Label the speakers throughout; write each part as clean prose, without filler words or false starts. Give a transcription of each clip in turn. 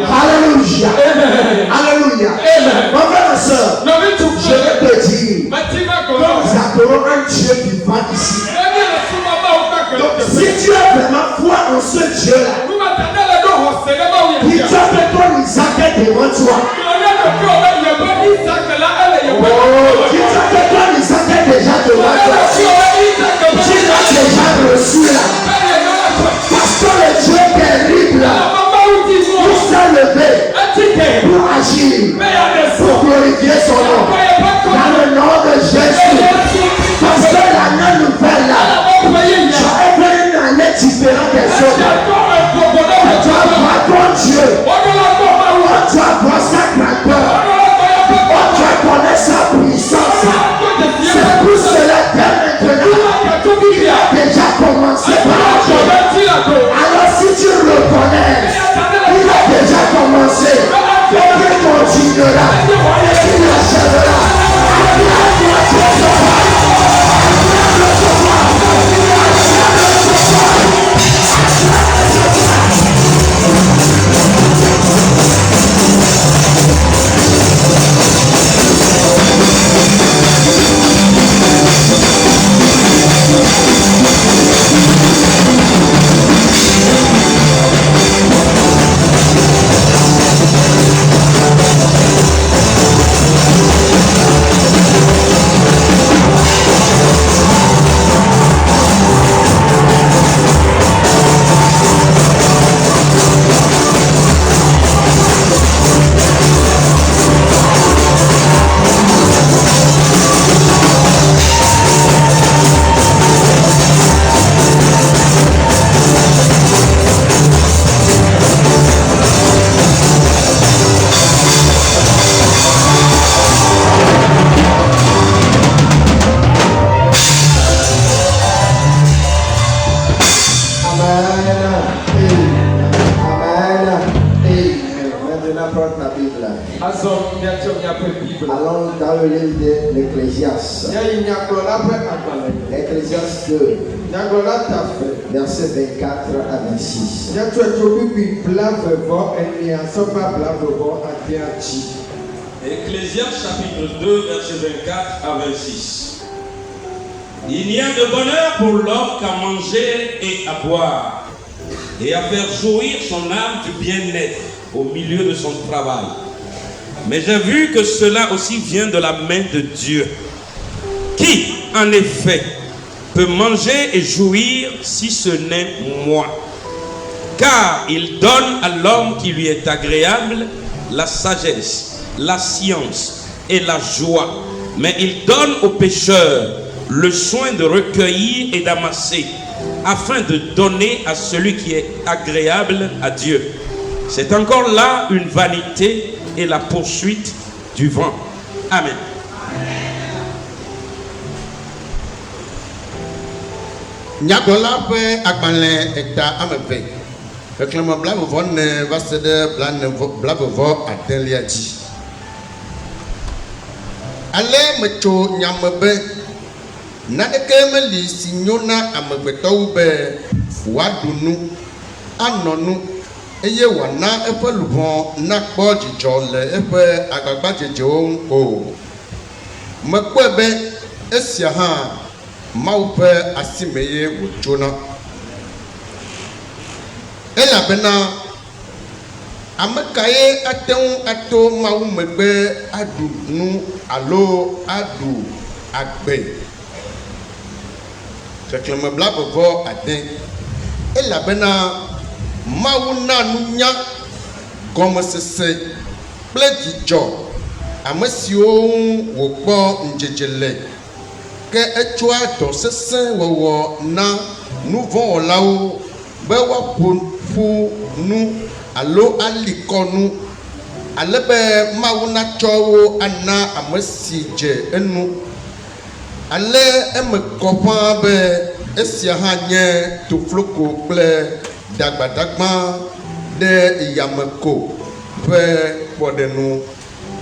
Speaker 1: Alléluia. Alléluia. Mon frère et soeur, je vais te dire, nous adorons un Dieu vivant ici. Donc si tu as vraiment foi en ce Dieu-là, qui tu as fait ton Isaac devant toi, qui tu as fait ton Isaac déjà devant toi, tu l'as déjà reçu là. Parce que le Dieu terrible il s'est levé pour agir, pour glorifier son nom. Dans le nom de Jésus. Parce que l'année nouvelle là, tu as fait une année différente des autres. Tu vas voir ton Dieu. Tu vas voir sa grandeur. Tu vas connaître sa puissance. C'est pour cela que maintenant, il a déjà commencé par agir. Alors si tu reconnais, il a déjà commencé, et il continuera, et il achèvera. Allons dans le livre de l'Ecclésiaste. Ecclésiaste 2, verset 24 à 26.
Speaker 2: Ecclésiaste chapitre 2, verset 24 à 26. Il n'y a de bonheur pour l'homme qu'à manger et à boire, et à faire jouir son âme du bien-être au milieu de son travail. Mais j'ai vu que cela aussi vient de la main de Dieu, qui, en effet, peut manger et jouir si ce n'est moi. Car il donne à l'homme qui lui est agréable la sagesse, la science et la joie. Mais il donne aux pécheurs le soin de recueillir et d'amasser, afin de donner à celui qui est agréable à Dieu. C'est encore là une vanité et la poursuite du vent. Amen.
Speaker 3: Nyagola pe agbalẽ eta ameve. Exlẽme blaeve-vɔ-ne va se ɖe blaeve-vɔ adelia dzi. Ale metso nyame be naneke meli si nyo na amegbetɔwo be woaɖu nu, anɔ nu, eye wòana eƒe luʋɔ nakpɔ dzidzɔ le eƒe agbagbadzedzewo ŋu o. Mekpɔe be esia hã Mawu ƒe asimeye wòtsona. Elabena Amekaye atenu ato mawu megbe adu nu alo adu agbe. Xexlẽme blagbevɔ ade. Elabena mawu na nunya gɔmesese kple dzidzɔ ame siwo ŋu wòkpɔ ŋdzedze le ke etsɔa dɔ sesẽ wɔwɔ na nuvɔwɔlawo be woaƒo ƒu nu alo alikɔ nu alebe mawu natsɔ wo ana ame si dze enu ale eme kɔ ƒãa be esia hã nye tofloko kple dagbadagba ɖe yameko ƒe kpɔɖenu.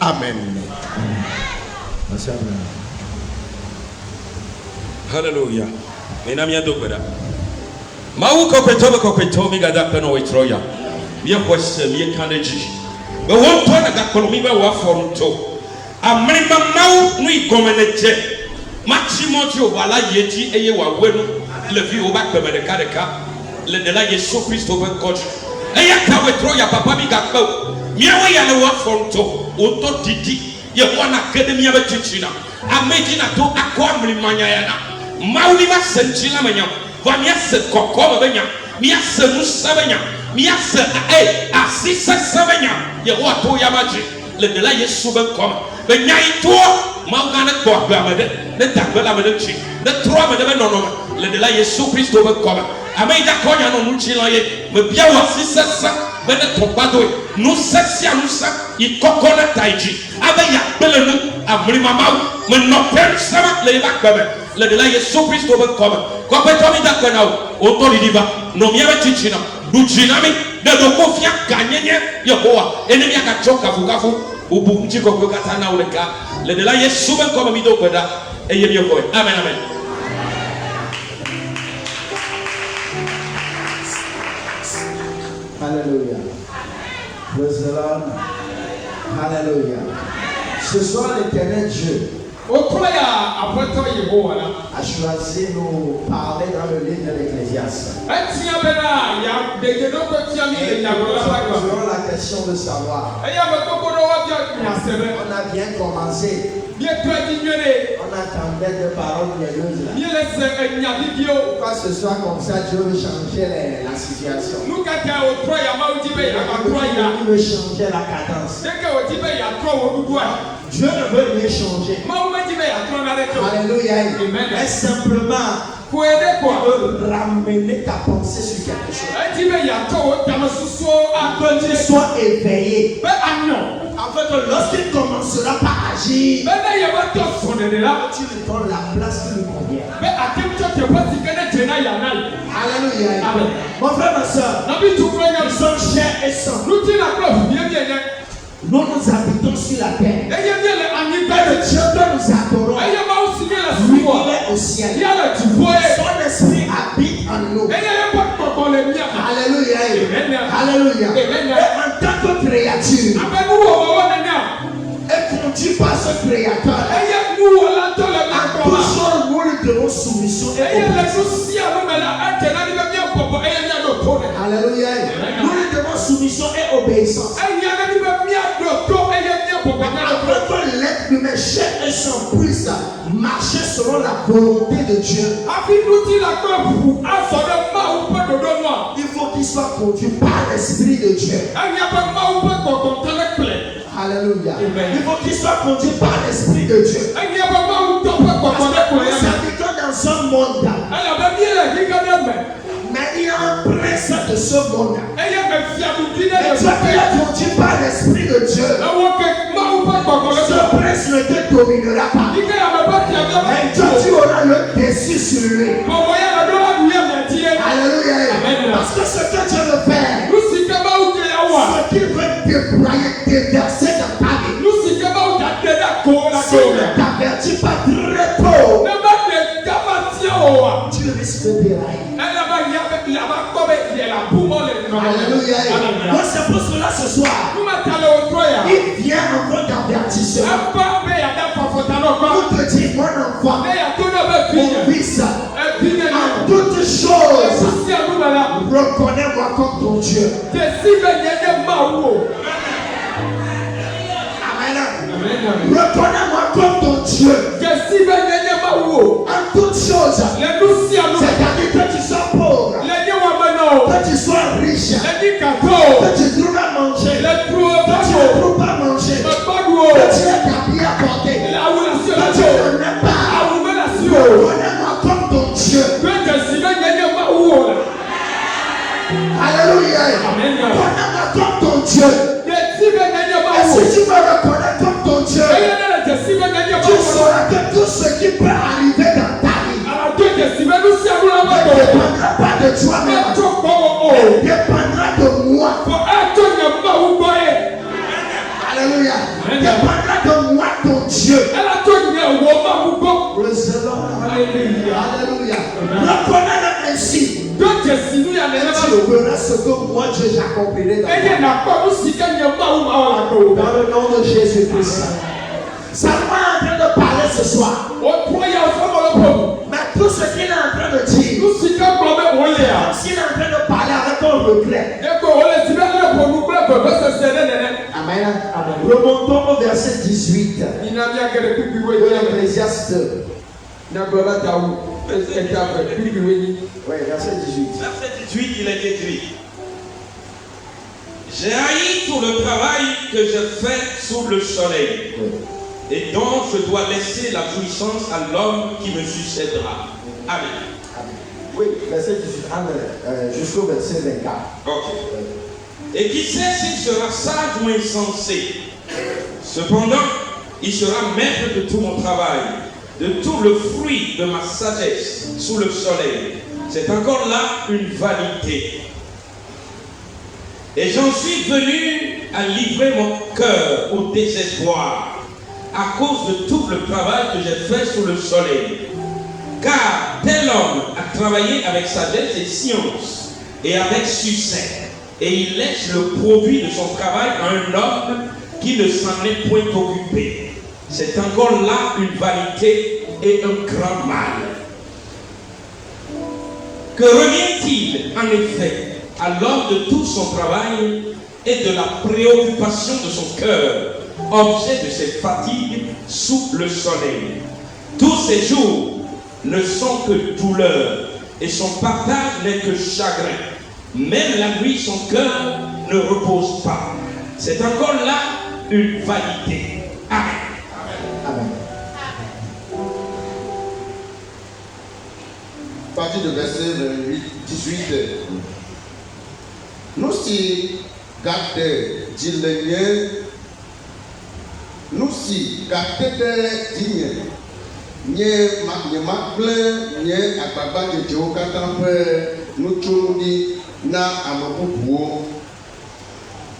Speaker 3: Amen.
Speaker 2: Hallelujah. Mena mia do gbeda. Mawu kɔkɔtɔ mi gada kpɛ na o etrɔ ya. Mie xɔ se mie kan ɖe dzi. Be wo ŋutɔ ne gakplɔ mi be woa fɔ ŋutɔ. Amlima mawu nu yi gɔme ne dze. Matsi mɔtsi o va la yie dzi eye wòawoe nu le vi wo ba kpɛmɛ ɖeka le de la Yesu Kristo ƒe ŋkɔ dzi. Eya ta wo etrɔ ya papa mi gakpɛ o. Miawo ya le woa fɔ ŋutɔ. Wotɔ didi. Yehowa na ke ɖe miabe tsitsi na. Ame dzi na to akɔ amlima nya ya na. Mawu mi va se ŋtsi la me nya. Va miase kɔkɔ me be nya. Miase ŋusẽ be nya. Miase asi sesẽ be nya. Yehowa to ya ma dzi le de la Yesu be ŋkɔ me. Be nya yi toa Mawu gã ne kpɔ agbe ame ɖe. Ne da gbe le ame ɖe tsi. Ne trɔ ame ɖe be nɔnɔme le de la Yesu Kristo be ŋkɔ me. Ame yi dakɔ nya nɔ ŋutsi la ye. Me bia wo asi sesẽ be ne tɔgbadoe. Nusẽ sia nusẽ yi kɔkɔ ne ta yi dzi. Abe yakpe le nu amlima mawu. Me nɔƒe ŋusẽ le yi ba gbe me. Le de la Yesu Kristo be ŋkɔ me. Kɔƒetɔ mi da kpe na wo. Wotɔ ɖiɖi va. Nɔ miabe tsitsi na. Ɖu dzi na mi. Ne ɖo ko fia ganyenye Yehowa. Ene miagatsɔ kafukafu. Wobu ŋutsi kɔkɔe katã na wo ɖeka. Le de la Yesu be ŋkɔ me mi do gbe ɖa. Eye mi xɔe. Amen amen.
Speaker 1: Alléluia. Praise the Lord. Alléluia. Ce soir, l'Éternel Dieu a choisi de nous parler dans le livre de l'Ecclésiaste. Nous la question de savoir. On a bien commencé. On attendait des paroles glorieuses là. Pourquoi ce soir comme ça, Dieu veut changer la situation. Il veut changer la cadence. Dieu ne veut rien changer. Alléluia. Mais simplement pour ramener ta pensée sur quelque chose. Que tu sois éveillé. Afin que lorsqu'il commencera par agir, tu lui donnes la place qui lui convient. Alléluia. Mon frère, ma soeur, nous sommes chers et sang. Nous nous habitons sur la terre. Le Dieu que nous adorons, lui, il est au ciel. Son esprit habite en nous. Alléluia. Alléluia. Et en tant que créature, et conduit par ce créateur, en toute chose, nous lui devons soumission et obéissance. Alléluia. Nous lui devons soumission et obéissance. Afin que l'être humain, chair et sang, puisse marcher selon la volonté de Dieu. Il faut qu'il soit conduit par l'Esprit de Dieu. Alléluia. Il faut qu'il soit conduit par l'Esprit de Dieu. Parce que nous habitons dans un monde. Mais il y a un prince de ce monde. Et Dieu qui a conduit par l'Esprit de Dieu. Ce prince ne te dominera pas. Mais toi tu auras le dessus sur lui. Alléluia. Parce que ce que Dieu veut faire, ce qu'il veut déployer, déverser dans ta vie, s'il ne t'avertit pas très tôt, tu risques de dérailler. Alléluia. Donc c'est pour cela ce soir, il vient en mode d'avertissement pour te dire, mon enfant, mon fils, en toutes choses, reconnais-moi Reconnais-moi comme ton Dieu. Amen. Reconnais-moi comme ton Dieu. En toutes choses. C'est-à-dire que tu sois pauvre, que tu sois riche, que tu trouves à manger, que tu ne trouves pas manger, que tu es habillé à porter, que tu n'en as pas. Reconnais-moi comme ton Dieu. Alléluia. Reconnais-moi comme ton Dieu. Et si tu me reconnais comme ton Dieu, tu sauras que tout ce qui peut arriver dans ta vie ne dépendra pas de toi-même, il dépendra de moi. Alléluia. Dépendra de moi, ton Dieu. Alléluia. Reconnais-le ainsi. Tu verras ce que moi Dieu j'accomplirai dans le nom de Jésus-Christ. Salomon est en train de parler ce soir. Mais tout ce qu'il est en train de dire, comme s'il est en train de parler avec un regret. Amen. Remontons au verset 18 de l'Ecclésiaste. Oui, verset 18.
Speaker 2: Verset 18, il est écrit: j'ai haï tout le travail que je fais sous le soleil, et dont je dois laisser la jouissance à l'homme qui me succédera. Amen.
Speaker 1: Oui, verset 18 jusqu'au verset 24.
Speaker 2: Ok. Et qui sait s'il sera sage ou insensé? Cependant, il sera maître de tout mon travail, de tout le fruit de ma sagesse sous le soleil. C'est encore là une vanité. Et j'en suis venu à livrer mon cœur au désespoir à cause de tout le travail que j'ai fait sous le soleil. Car tel homme a travaillé avec sagesse et science et avec succès, et il laisse le produit de son travail à un homme qui ne s'en est point occupé. C'est encore là une vanité et un grand mal. Que revient-il en effet à l'homme de tout son travail et de la préoccupation de son cœur, objet de ses fatigues sous le soleil? Tous ses jours ne sont que douleur, et son partage n'est que chagrin. Même la nuit, son cœur ne repose pas. C'est encore là une vanité. Amen.
Speaker 1: Amen.
Speaker 3: Partie de verset 18. Nous si gardons d'illénier, nous si gardons d'igné, nye makple nye agbagba dzedzewo katã ƒe nutsonui na ame bubuwo.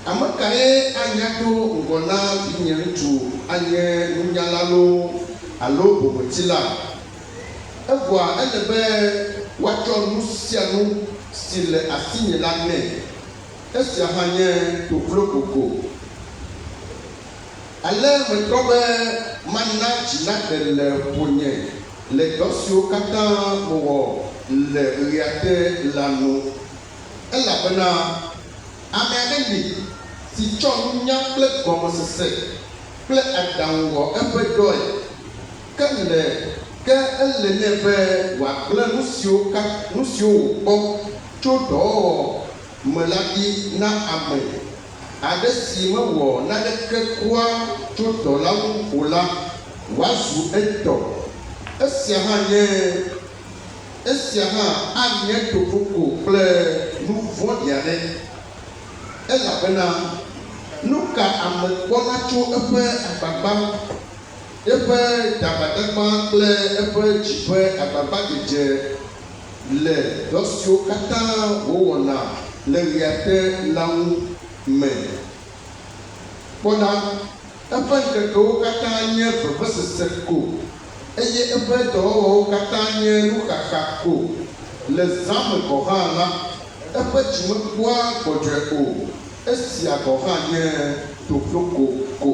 Speaker 3: Ame kae anya to ŋgɔ na vinye ŋutsu anye nunyala alo bometsila. Evɔa ele be woatsɔ nu sia nu si le asinye la nɛ. Esia hã nye toklo koko. Ale metrɔ be mana dzi naɖe le ƒonye le dɔ siwo katã mewɔ le ɣea te la nu. Elabena ame aɖe li si tsɔ nunya kple gɔmesese kple aɖaŋu wɔ eƒe dɔe, ke ele nɛ be wòagblẽ nu siwo wòkpɔ tso dɔwɔwɔ me la ɖi na ame aɖe si mewɔ naneke kura tso dɔ la ŋu o la wòazu etɔ. Esia hã anye tofoko kple nu vɔ̃ɖi aɖe. Elabena nu ka ame kpɔna tso eƒe agbagba, eƒe dabadagba kple eƒe dzi ƒe agbagba dzedze le dɔ siwo katã wòwɔna le ɣea te la ŋu me. Kpɔna eƒe ŋkekewo katã nye vevesese ko, eye eƒe dɔwɔwɔwo katã nye nuxaxa ko. Le zã me gɔ hã la, eƒe dzi mekpɔa gbɔdzɔe o. Esia gɔ hã nye tofloko ko.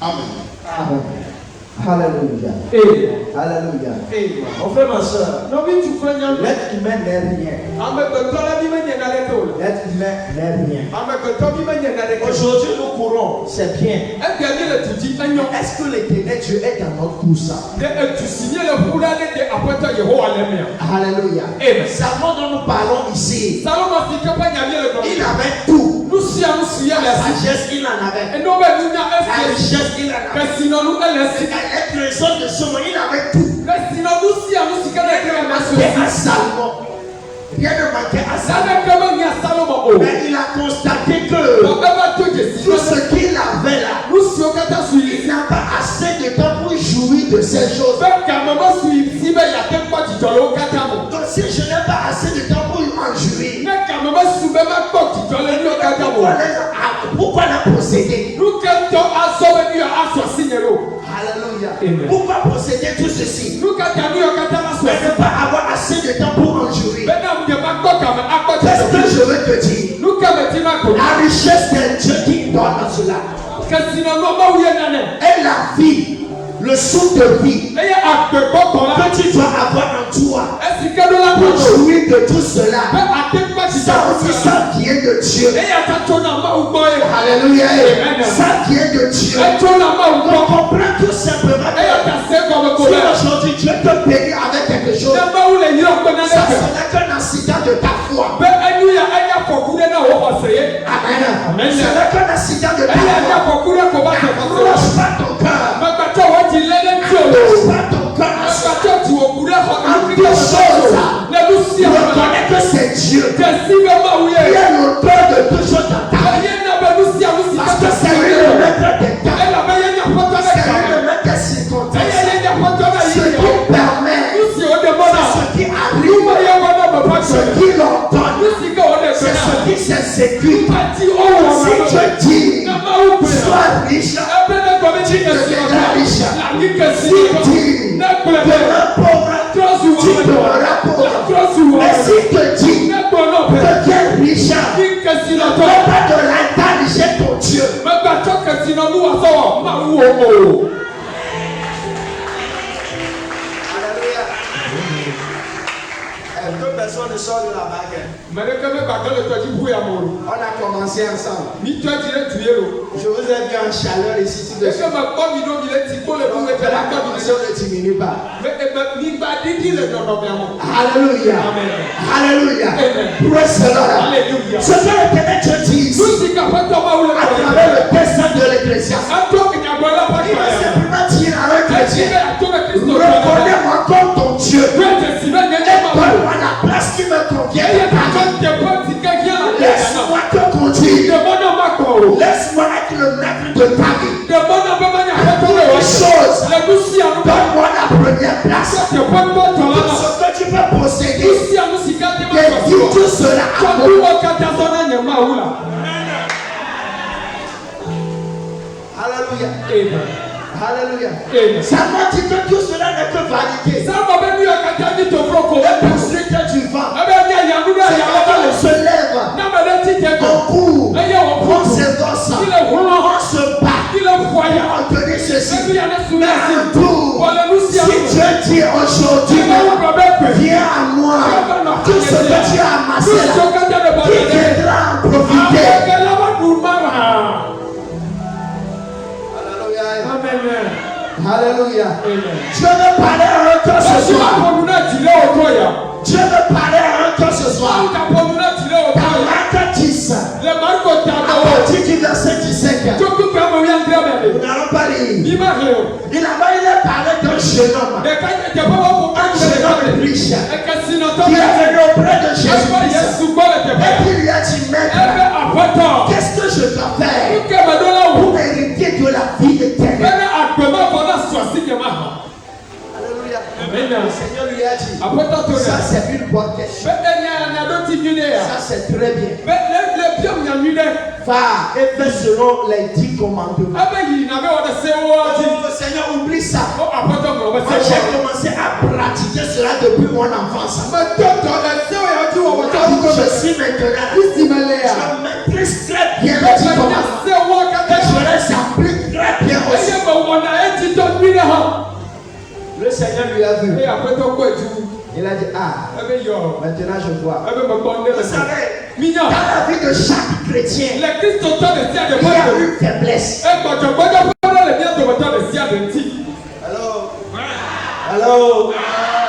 Speaker 3: Amen.
Speaker 1: Amen. Alléluia.
Speaker 4: Amen.
Speaker 1: Alléluia.
Speaker 4: Amen.
Speaker 1: Mon frère, ma soeur,
Speaker 4: Non, mais tu fais bien.
Speaker 1: l'être humain n'est rien. L'être humain n'est rien. Aujourd'hui, nous courons, c'est bien. Est-ce que l'éternel Dieu est dans notre course? Alléluia.
Speaker 4: Amen.
Speaker 1: Salomon dont nous parlons ici, il avait tout. La sagesse, il en avait. La richesse, il en avait. Être le son de ce monde, il avait tout. Rien ne manquait à Salomon. Rien ne manquait à Salomon. Mais il a constaté que tout ce qu'il avait là, il n'a pas assez de temps pour jouir de ces choses. Donc si je n'ai pas assez de temps pour en jouir, pourquoi la posséder? Alléluia.
Speaker 4: Amen.
Speaker 1: Pourquoi posséder tout ceci? Mais ne pas avoir assez de temps pour en jouir. Qu'est-ce que je veux te dire? La richesse de Dieu qui donne cela. Et la vie, le souffle de vie que tu dois avoir en toi pour jouir de tout cela. Ça aussi, ça vient de Dieu. Alléluia. Ça vient de Dieu. On comprend tout simplement que si aujourd'hui Dieu te bénit avec quelque chose, ça n'est qu'un incident de ta foi. Amen. Ce n'est qu'un incident de ta foi. N'approche pas ton cœur. N'approche pas ton cœur. En toute chose, reconnais que c'est Dieu qui est l'auteur de toutes choses dans ta vie. Parce que c'est lui le maître des temps. C'est lui le maître des circonstances. Ce qui permet, c'est ce qui arrive, ce qui l'ordonne, c'est ce qui s'exécute. Si Dieu dit, sois riche, tu deviendras riche. Si dit, demeure pauvre, tu demeuras pauvre. Mais si te dit, deviens riche, ne fais pas de l'interdit pour Dieu. Deux personnes sortent de la baguette. On a commencé ensemble. Je vous ai vu en chaleur ici. Donc la tension ne diminue pas. Alléluia. Alléluia. Praise the Lord. Ce que l'Éternel Dieu dit ici, à travers le destin de l'Ecclésiaste, il va simplement dire à un chrétien, reconnais-moi comme ton Dieu. Et donne-moi la place qui me convient. Laisse-moi te conduire. Laisse-moi être le maître de ta vie. De toutes les choses, donne-moi la première place. Tout ce que tu peux posséder, dédie tout cela à moi. Alléluia. Alléluia. Seulement dit que tout cela n'est que vanité. Et pour celui que tu vends, c'est quand on se lève, on court, on s'évance, on se bat, on tenait ceci. Mais un jour, si Dieu dit aujourd'hui, viens à moi, tout ce que tu as amassé là, qui viendra en profiter. Alléluia. Dieu veut parler à un cœur ce soir. Dieu veut parler à un cœur ce soir. Dans Marc 10, à partir du verset 17, nous n'allons pas lire. Il a parlé d'un jeune homme. Un jeune homme riche qui est venu auprès de Jésus-Christ. Et qui lui a dit, Maître, qu'est-ce que je dois faire pour hériter de la vie éternelle? Alléluia. Le Seigneur lui a dit, ça c'est une bonne question. Ça c'est très bien. Va et fais selon les 10 commandements. Oh Seigneur, oublie ça. Moi j'ai commencé à pratiquer cela depuis mon enfance. Je suis maintenant. Je maîtrise très bien les 10 commandements. Et je les applique très bien aussi. Seigneur lui a vu.
Speaker 4: Et après ton quoi tu
Speaker 1: Il a dit, ah, maintenant je vois. Vous savez, dans la vie de chaque chrétien, il y a une faiblesse. Allô?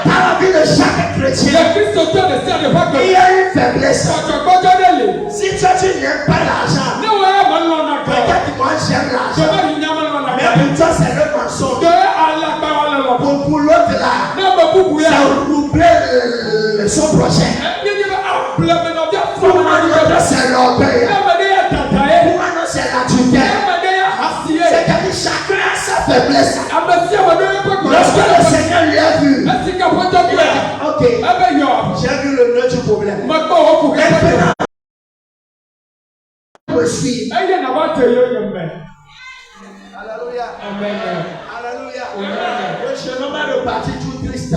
Speaker 1: Dans la vie de chaque chrétien, il y a une faiblesse. Si toi tu n'aimes pas l'argent, peut-être que moi j'aime l'argent. Mais pour toi c'est le mensonge. Pour l'autre là, c'est roubler son prochain. Pour moi c'est l'orgueil. Pour moi c'est la tutelle. C'est-à-dire chacun a sa faiblesse. Lorsque le Seigneur lui a vu, il a dit, ok, j'ai vu le nœud du problème. Maintenant, me suivre. Alléluia. Alléluia. Le chemin m'a reparti tout triste.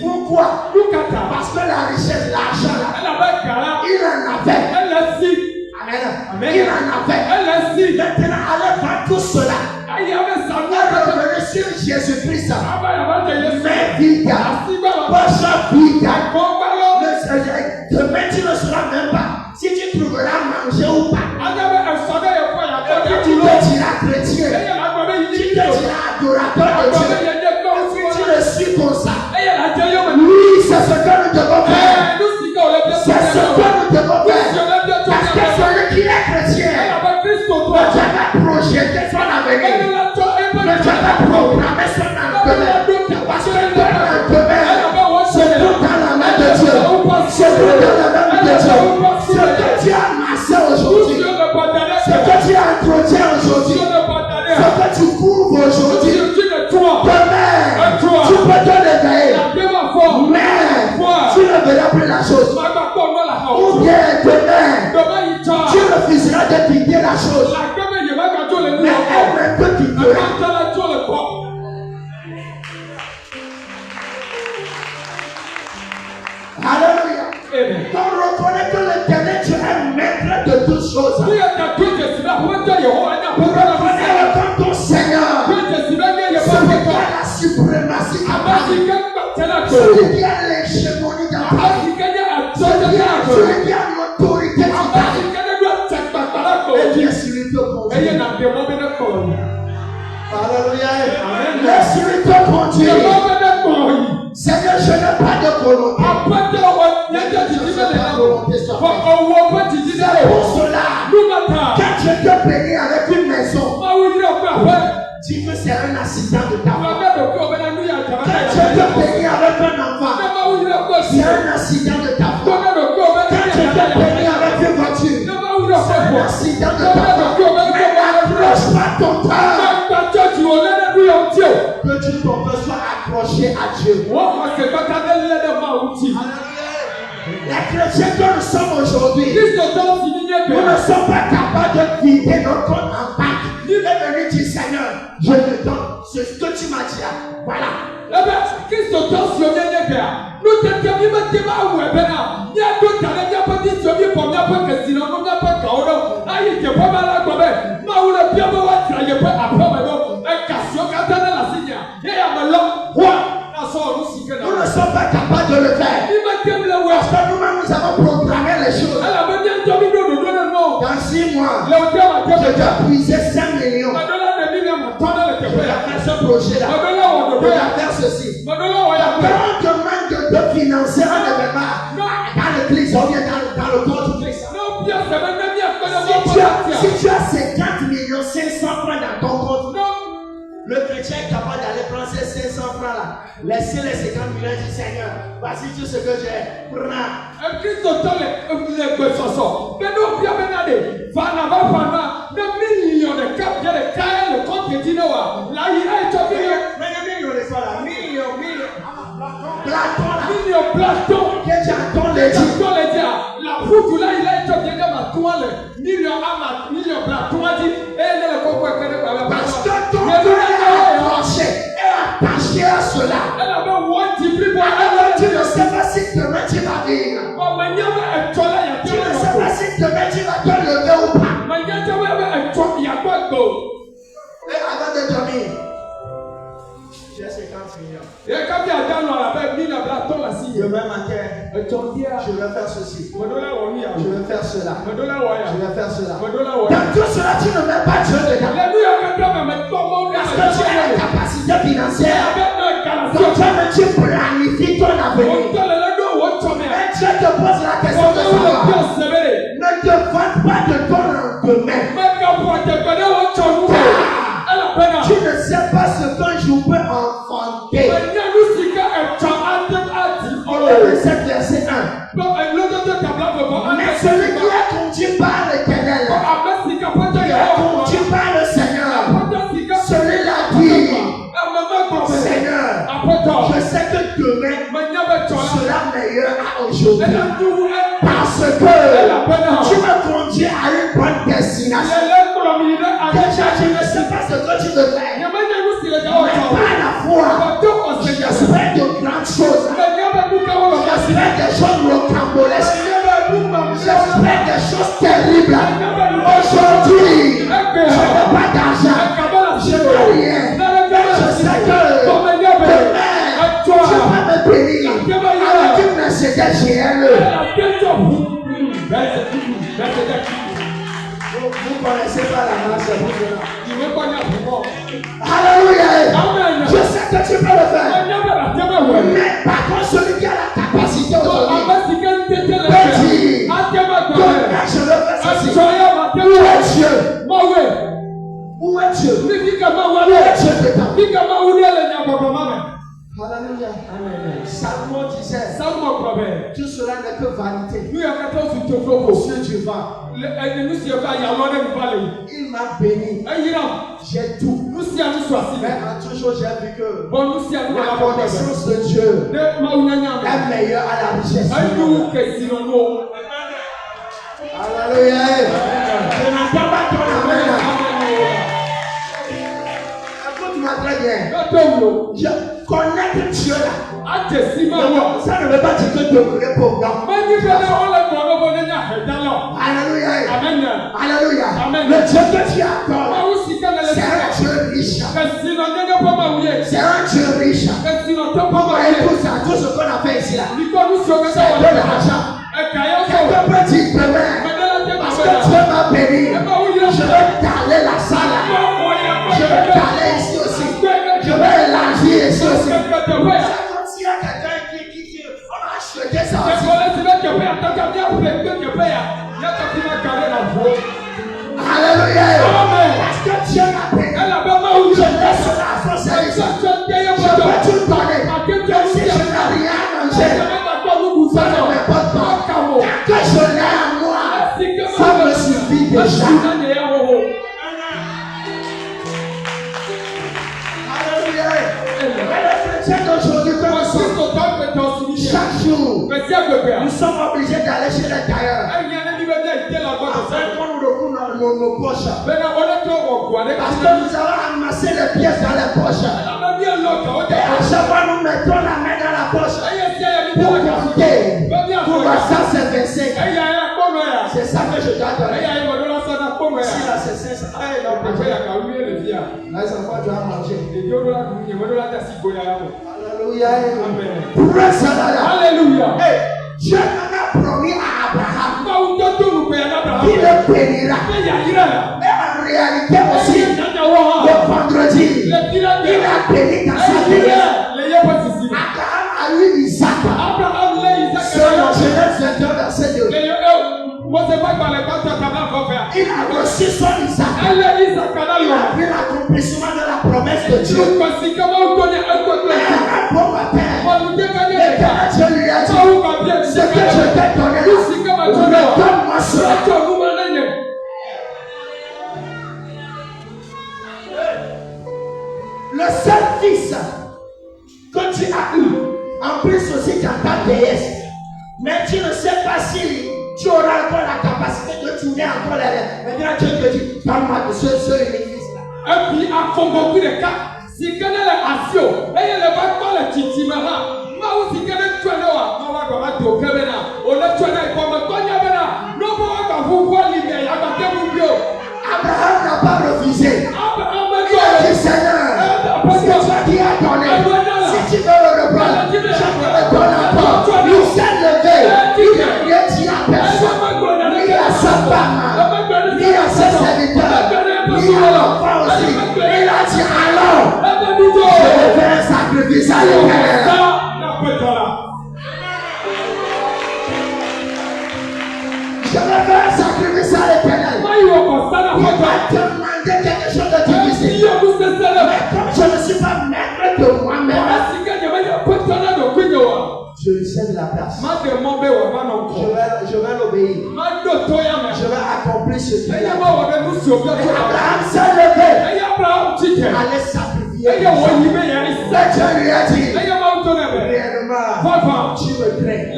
Speaker 1: Pourquoi? Parce que la richesse, l'argent, il en avait. Amen. Il en avait. Maintenant, allez faire tout cela. Revenez sur Jésus-Christ. Mais vite. Poche vite. Demain, tu ne sauras même pas si tu trouveras manger ou pas. Tu te diras chrétien. Tu te diras adorateur de Dieu. Tu le suis comme ça. Oui, c'est ce que nous devons faire. C'est ce que nous devons faire. Parce que celui qui est chrétien ne jamais projeter son avenir. Ne jamais programmer son avenir. Parce que le lendemain, c'est tout dans la main de Dieu. C'est tout dans la main de Dieu. Ce que Dieu a amassé aujourd'hui, ce que Dieu a introduit aujourd'hui, ce que tu couvres aujourd'hui, demain, tu peux te réveiller, mais tu ne verras plus la chose. Ou bien demain, tu refuseras de quitter la chose, mais elle-même te quittera. Alléluia. Donc reconnais que l'Éternel, tu es maître de toutes choses. Reconnais-le comme ton Seigneur. Celui qui a la suprématie à Paris. Celui qui a l'hégémonie dans Paris. Celui qui a l'autorité dans Paris. Et bien sûr, il te conduit. Alléluia. Laisse-lui te conduire. Seigneur, je n'ai pas de volonté. C'est pour cela, quand je te bénis avec une maison, tu veux c'est un assistant de ta femme. Quand je te bénis avec un enfant, c'est un assistant de ta femme. Quand je te bénis avec une voiture, c'est un assistant de ta femme. Mais n'approche pas ton cœur. Que ton cœur soit accroché à Dieu. Les chrétiens que nous sommes aujourd'hui, nous ne sommes pas capables de vider notre compte en banque. Il est venu dire Seigneur, je te donne ce que tu m'as dit. Voilà. Nous ne sommes pas capables de le faire. Parce que nous-mêmes nous avons programmé les choses. Dans 6 mois, je dois puiser 5 millions. Je dois faire ce projet-là. Je dois faire ceci. Quand on demande de financer un événement dans l'église, on vient dans le corps du Christ. Si tu as 50 millions, 500 francs dans ton compte, le chrétien est capable d'aller prendre ces 500 francs là, laisser les 50 millions et dire Seigneur, voici tout ce que j'ai, prends. Platon, que j'entends les dire. La foule là, il a été bien ma toile, million Platon a dit, parce que ton cœur est accroché et attaché à cela. Alors tu ne sais pas si demain tu vas vivre. Tu ne sais pas si demain tu vas te lever ou pas. Et avant de dormir, j'ai ce Je vais faire ceci. Je vais faire cela. Je vais faire cela. Dans tout cela, tu ne mets pas Dieu dedans. Parce que tu as la capacité financière. Donc tu planifies ton avenir. Et Dieu te pose la question de savoir. Ne te vante pas de ton lendemain. Tu ne sais pas ce qu'un jour peut enfanter. Le verset 1. Mais celui qui est conduit par l'Éternel, qui est conduit par le Seigneur, celui-là dit, Seigneur, je sais que demain sera meilleur à aujourd'hui. Parce que tu me conduis à une bonne destination. Déjà, je ne sais pas ce que tu veux faire. Mais par la foi, j'espère de grandes choses. J'espère des choses rocambolesques. J'espère des choses terribles. Aujourd'hui, je n'ai pas d'argent. Je n'ai rien. Je sais que demain, tu vas me bénir avec une Mercedes GLE. Vous connaissez pas la marche, alléluia. Je sais que tu peux le faire. Mais par contre, celui qui a la capacité aujourd'hui peut dire, je veux faire ceci. Où est Dieu? Où est Dieu? Où est Dieu dedans? Alléluia. Salomon disait, tout cela n'est que vanité. Monsieur Dieu va. Il m'a béni. J'ai tout. Mais en toute chose, j'ai vu que la connaissance de Dieu est meilleure à la richesse. Alléluia. Je n'entends pas ton amen. Écoute-moi très bien. Connaître Dieu là. Ça ne veut pas dire que demeurer pauvre. Alléluia. Alléluia. Le Dieu que tu adores, c'est un Dieu riche. C'est un Dieu riche. Écoute ça, tout ce qu'on a fait ici là, c'est de l'argent. Quelqu'un peut dire demain, parce que Dieu m'a béni, je vais caler la salle. Je vais caler ici aussi. Je vais élargir ici aussi. C'est comme s'il y a quelqu'un qui on a acheté ça aussi. Alléluia. Parce que Dieu m'a béni. Je laisse la force ici. Je peux tout donner. Même si je n'ai rien à manger, ça ne m'importe pas. Que je l'ai à moi, ça me suffit déjà. Chaque jour, nous sommes obligés d'aller chez les tailleurs afin qu'on nous recouvre nos poches. Parce que nous avons amassé les pièces dans les poches. Et à chaque fois, nous mettons la main dans la poche pour compter. Pour voir ça, c'est 25. C'est ça que je dois donner. Si là, c'est 500. Les enfants doivent manger. Alléluia. Dieu en a promis à Abraham qu'il le bénira. Mais en réalité aussi, le vendredi, il a béni dans sa vie. Abraham a eu Isaac. Selon Genèse 22, verset 2. Il a reçu son Isaac. Il a vu l'accomplissement de la promesse de Dieu. Un bon matin, Dieu lui a dit, ce que je t'ai donné là, donne-moi cela. Le seul fils que tu as eu, en plus aussi dans ta vieillesse, mais tu ne sais pas si tu auras encore la capacité de tourner encore les lèvres. Maintenant Dieu te dit, donne-moi ce unique fils là.
Speaker 4: Et puis, à fond beaucoup de cas, si quelqu'un est assis, et il ne va pas le titimara. Si quelqu'un est tué, on va voir au Kébéna. On est tué, comme un Konyabena. Non, on va vous voir libérer.
Speaker 1: Abraham n'a pas refusé. Il a dit, Seigneur, parce que toi qui as donné, si tu veux le reprendre, je te le donne encore. Il s'est levé. femme, ni à ses serviteurs, ni à l'enfant aussi. Il a dit alors, je vais faire un sacrifice à l'Éternel. Je vais faire un sacrifice à l'Éternel. Il m'a demandé quelque chose de difficile. Mais comme je ne suis pas maître de moi-même, je lui cède la place. Je vais l'obéir. Je vais accomplir ce qu'il a dit. Abraham s'est levé. Allez sacrifier. Le Dieu lui a dit, réellement, tu me crains.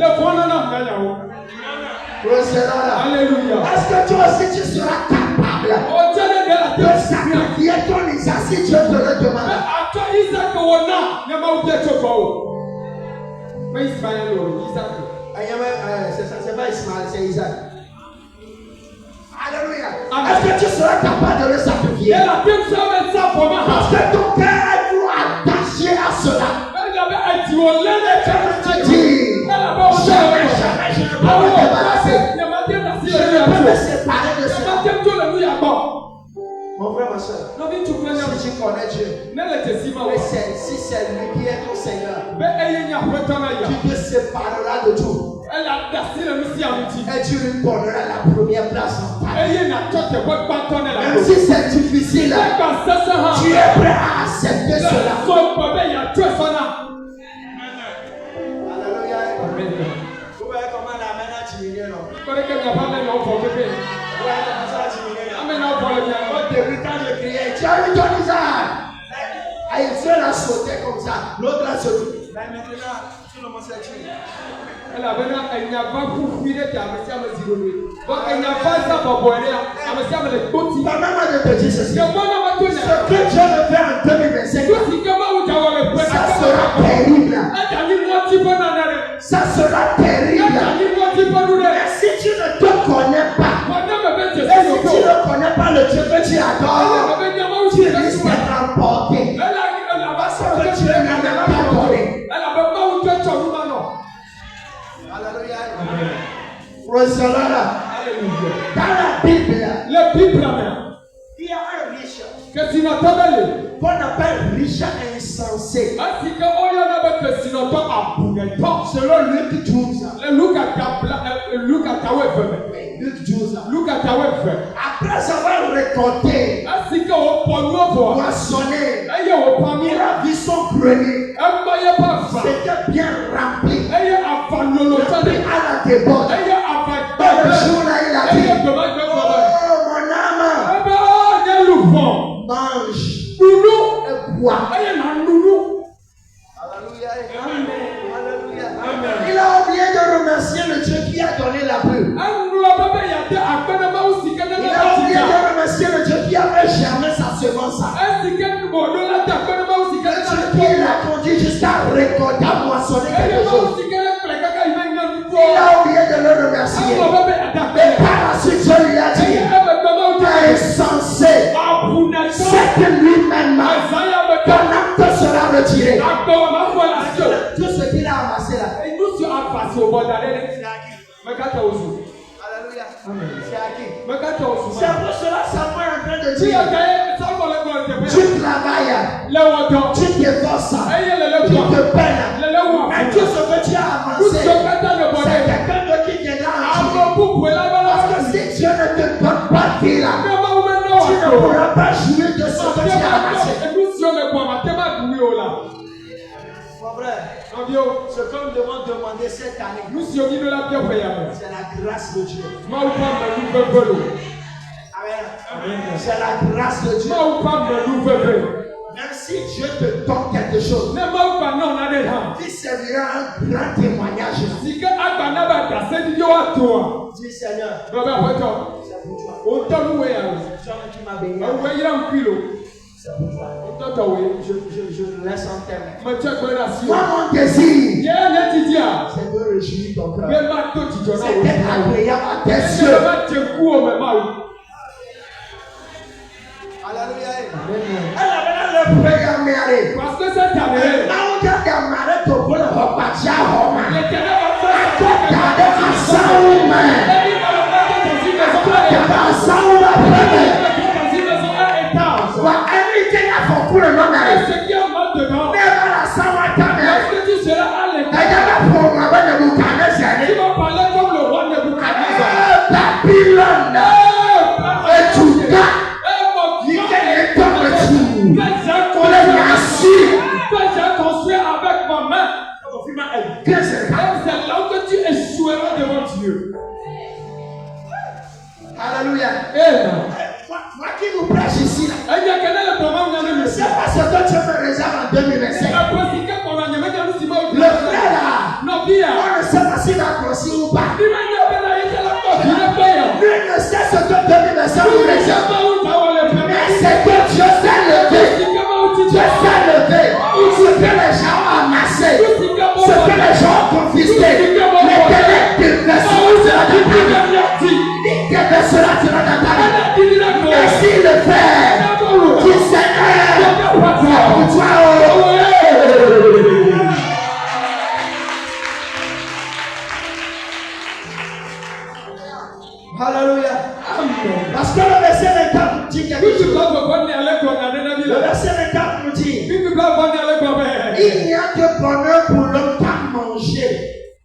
Speaker 1: Alléluia. Est-ce que toi aussi tu seras capable de sacrifier ton Isaac si Dieu te le demande? C'est pas Ismaël, c'est Isaac. Alléluia. Est-ce que tu seras capable de le sacrifier? Parce que ton cœur est trop attaché à cela. Tu dis, jamais, je ne peux me débarrasser. Je ne peux me séparer de cela. Mon frère, ma soeur, si tu connais Dieu, si c'est lui qui est ton Seigneur, tu te sépareras de tout. Et tu lui donneras la première place en ta vie. Même si c'est difficile, tu es prêt à accepter cela. Alléluia. Vous voyez comment la main a diminué, non? Au début, quand je criais, tu as vu ton Isaac? Et il seul a sauté comme ça, l'autre a sauté. Mais maintenant, tout le monde s'est tué. Elle avait pour fuir ta maman de te dire ceci. Ce que Dieu veut faire en 2025, ça sera terrible. Ça sera terrible. Mais si tu ne te connais pas, et si tu ne connais pas le Dieu que tu adores, tu risques d'être emporté. Parce que tu ne l'as même pas donné. Alléluia. Dans la Bible, il y a un riche qu'on appelle riche insensé. Selon Luc 12. Luc 12. Après avoir récolté, moissonné, il a vu son grenier. C'était bien rempli. Rempli à la déborde. Le jour là, il a dit, oh mon âme, mange et bois. Alléluia. Amen. Il a oublié de remercier le Dieu qui a donné la pluie. Il a oublié de remercier le Dieu qui avait jamais sa semence. Le Dieu qui l'a conduit jusqu'à récolter, à moissonner quelque chose. Il a oublié de le remercier. Et par la suite, je lui ai dit, insensé, c'est que lui-même, ton âme sera retirée. Tout ce qu'il a amassé là, c'est à qui? Alléluia. C'est à qui? C'est pour cela que Samuel est en train de dire, tu travailles, tu t'efforces, tu te peines, mais tout ce que tu as avancé, c'est quelqu'un de qui viendra en Dieu. Parce que si Dieu ne te donne pas de vie là, tu ne pourras pas jouir de ce que tu as amassé. Mon frère, ce que nous devons demander cette année, c'est la grâce de Dieu. Amen. C'est la grâce de Dieu. Même si Dieu te donne quelque chose, il servira un grand témoignage. Dis Seigneur, c'est pour toi. Qui m'a béni. C'est pour toi. Je le laisse en terme. Moi, mon désir, c'est de réjouir ton cœur. C'est d'être agréable à tes yeux. Alléluia. Elle avait le programme. Parce que cette année, Babylone et Juda, il est dans le trou.
Speaker 4: J'ai construit avec ma main. C'est là que tu échoueras devant Dieu.
Speaker 1: Alléluia.
Speaker 4: Amen.
Speaker 1: Moi qui vous prêche ici, là.
Speaker 4: Il y a quel est le problème dans le
Speaker 1: C'est pas ce que Dieu me réserve en 2025. Le frère là, on ne sait pas s'il va grossir ou pas. Lui ne sait ce que 2025 vous réserve. Mais c'est que Dieu s'est levé. Dieu s'est levé. Ce que les gens ont amassé, ce que les gens ont confisqué, l'Éternel déversera de ta vie. Il déversera de ta vie. Merci le Père qui Seigneur pour toi. Alléluia. Parce que le verset 24 dit quelque chose. Le verset 24 nous dit il n'y a que bonheur pour l'homme qu'à manger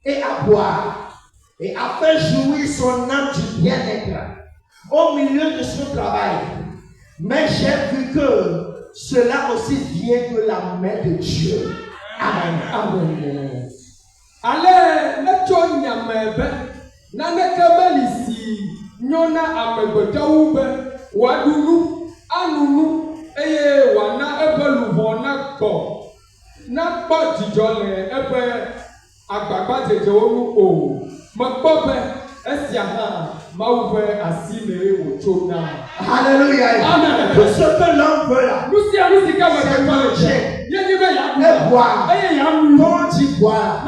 Speaker 1: et à boire et à faire jouir son âme du bien-être au milieu de son travail. Mais j'ai vu que cela aussi vient de la main de Dieu. Amen.
Speaker 4: Amen. Allez, le nyamebe naneke melisi nyona amegbetawu be wadunu anunu eye wana ebe luvo na kpɔ na kpɔ dzidzɔ le ebe agbagba dzedzewo nu o mekpɔ be esia hã Mawu ƒe asi le wòtso na.
Speaker 1: Alléluia.
Speaker 4: Amen.
Speaker 1: Tout ce que l'homme veut là.
Speaker 4: Nu sia nu si ke me
Speaker 1: manger
Speaker 4: ye nyi be ya
Speaker 1: et boire.
Speaker 4: eye ya nu.
Speaker 1: Comment tu bois?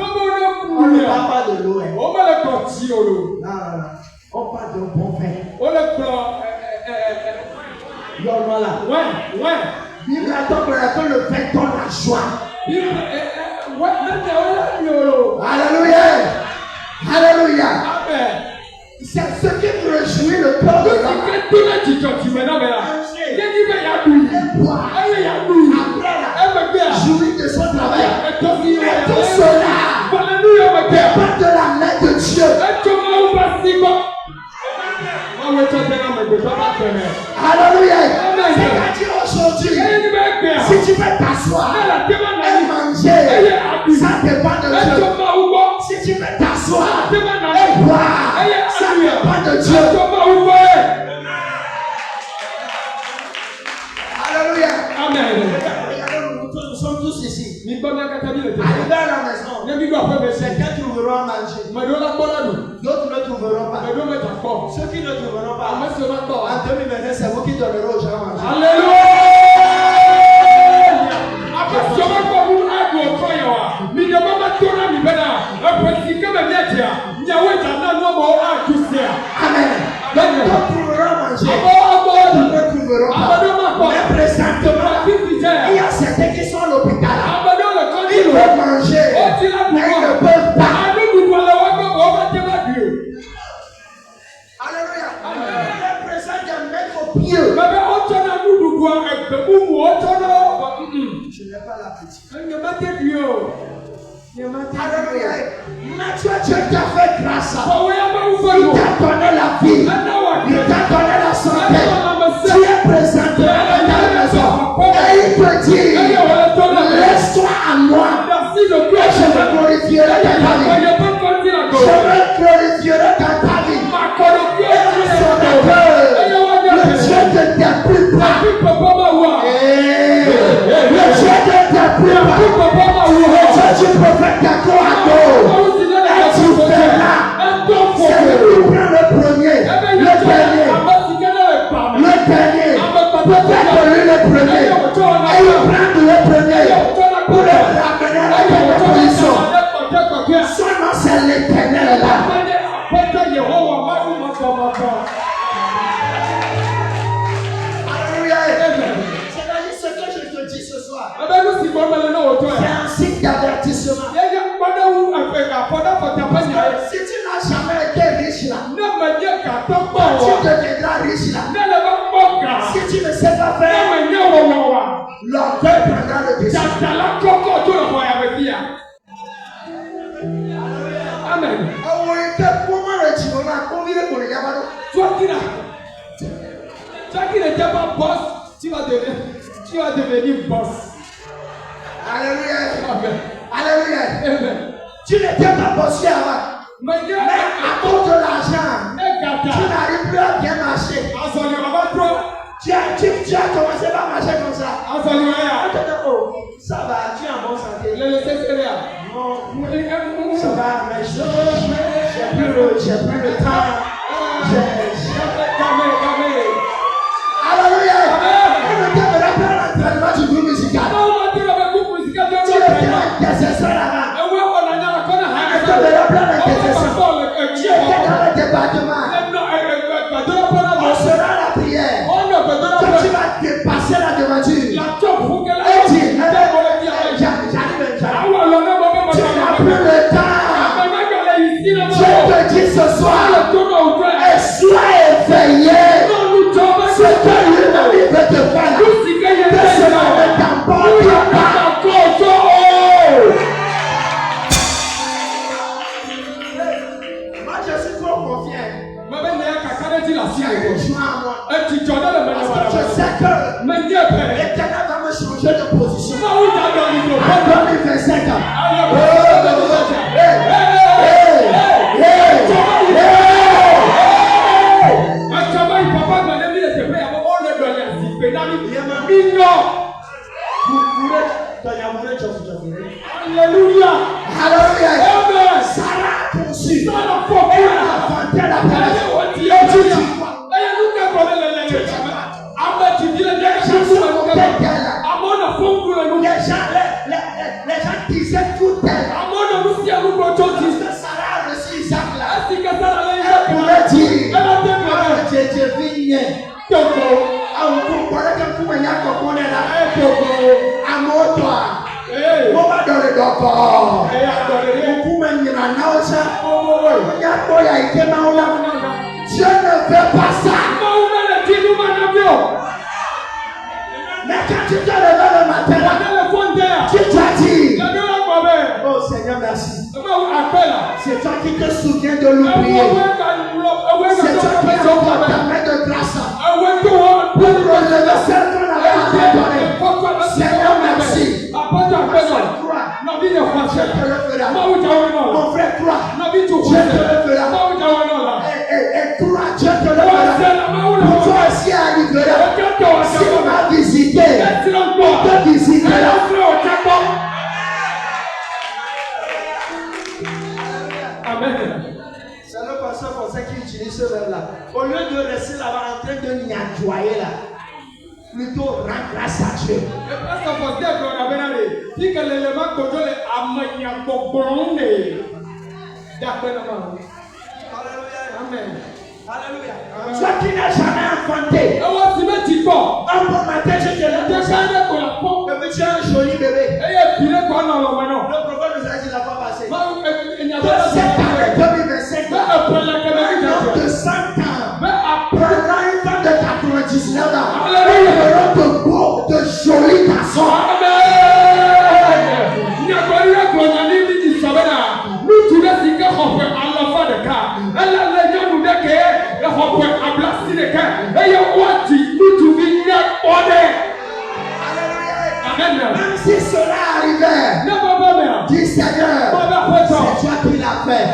Speaker 1: On ne parle pas de l'eau.
Speaker 4: O me le kplɔ tsi o lo.
Speaker 1: Non. On parle de bon vin.
Speaker 4: O le kplɔ
Speaker 1: Yorma là.
Speaker 4: Ouais.
Speaker 1: Bible attend que le vin donne la joie.
Speaker 4: Ouais, maintenant on l'a mis o lo.
Speaker 1: Alléluia.
Speaker 4: Amen.
Speaker 1: C'est ce qui me réjouit le cœur de l'homme. Jouir de son travail. Et tout cela dépend de la main de Dieu. Alléluia. C'est-à-dire aujourd'hui, si tu veux t'asseoir et manger, ça dépend de Dieu. Si tu veux t'asseoir et boire, ça dépend de Dieu. Alléluia.
Speaker 4: Amen.
Speaker 1: Nous sommes tous ici.
Speaker 4: Arrivé
Speaker 1: à la maison, certains trouveront à manger. D'autres ne trouveront pas. Ceux qui ne trouveront pas, en 2021, c'est vous qui donnerez aux gens à manger.
Speaker 4: Alléluia. Amen.
Speaker 1: D'autres trouveront à manger. D'autres ne trouveront pas. Mais présentement, il y a certains qui sont à l'hôpital. Ils veulent manger, mais ils ne peuvent pas. Alléluia. Le présent des maîtres pieux. Je n'ai pas l'appétit. Alléluia. Mais Dieu t'a fait grâce. Il t'a donné la vie. Il t'a donné la santé. Tu es présentement dans ta maison. Et il te dit, laisse-toi à moi. Et je me glorifierai dans ta vie. Je me glorifierai dans ta vie. Et son cœur, le Dieu de tes plus bas. Le Dieu de tes plus bas. Le Dieu du prophète Jacob Ado. Et tu verras. C'est lui qui prend le premier, le dernier. Le dernier. Peut-être lui le premier. Et il prend le premier pour le ramener à la première position. Son nom c'est l'Éternel là. Alléluia. C'est-à-dire ce que je te dis ce soir. C'est un signe d'avertissement. Si tu n'as jamais été riche là, tu deviendras riche là. Si tu ne sais pas faire, l'orgueil prendra le dessus.
Speaker 4: Amen.
Speaker 1: Ah oui, comment le tu vas convier pour les gars?
Speaker 4: pas boss, tu vas devenir boss.
Speaker 1: Alléluia.
Speaker 4: Amen.
Speaker 1: Alléluia.
Speaker 4: Amen.
Speaker 1: Tu n'étais pas bossé avant. Mais à cause de l'argent, tu n'arrives plus à bien marcher. Tu as commencé par marcher comme ça. Oh, ça va, tu es en bonne santé. Non, ça va, mais j'ai plus le temps. Alléluia. On ne t'aimera pas l'entraînement du groupe musical. Tu étais intercesseur là-bas. On ne t'aimera pas l'intercession. Tu étais dans le département. On sera à la prière. Quand tu vas dépasser la devanture, et dis, j'arrive. Tu n'as plus le temps. Dieu te dit ce soir, et sois éveillé. Ce que lui veut te faire, que cela ne t'emporte pas. Moi, je suis trop confiant. Parce que je sais que l'Éternel va me changer de position. En 2025.
Speaker 4: Alléluia.
Speaker 1: Alléluia.
Speaker 4: Amen.
Speaker 1: Sarah poursuit.
Speaker 4: Elle
Speaker 1: a vanté la les gens disaient tout elle. Sarah a reçu Isaac là. Elle pouvait dire, je vigne. Dieu ne veut pas ça. Mais quand tu te lèves le matin, tu t'as dit, oh Seigneur, merci. C'est toi qui te souviens de l'oublier. C'est toi qui envoie ta main de grâce pour relever celle qu'on avait abandonnée. Seigneur, merci. Je te le ferai. Mon frère, crois. Je te le ferai. Et crois, je te le ferai. Pour toi aussi arrivera. Si on m'a visité, on te visitera.
Speaker 4: Amen.
Speaker 1: C'est le pasteur pour ça qui utilise ce verbe-là. Au lieu de rester là-bas en train de niadoyer là, plutôt rendre grâce à Dieu. Amen. Alléluia. Toi qui n'as jamais enfanté. Un bon matin, je te l'ai dit. Mais tu as un joli bébé. Le prophète nous a dit la fois passée. De cette année 2025, un homme de 100 ans prendra une femme de 99 ans. Ils feront de beaux, de jolis garçons. Même si cela arrivait, dis Seigneur, c'est toi qui l'as fait.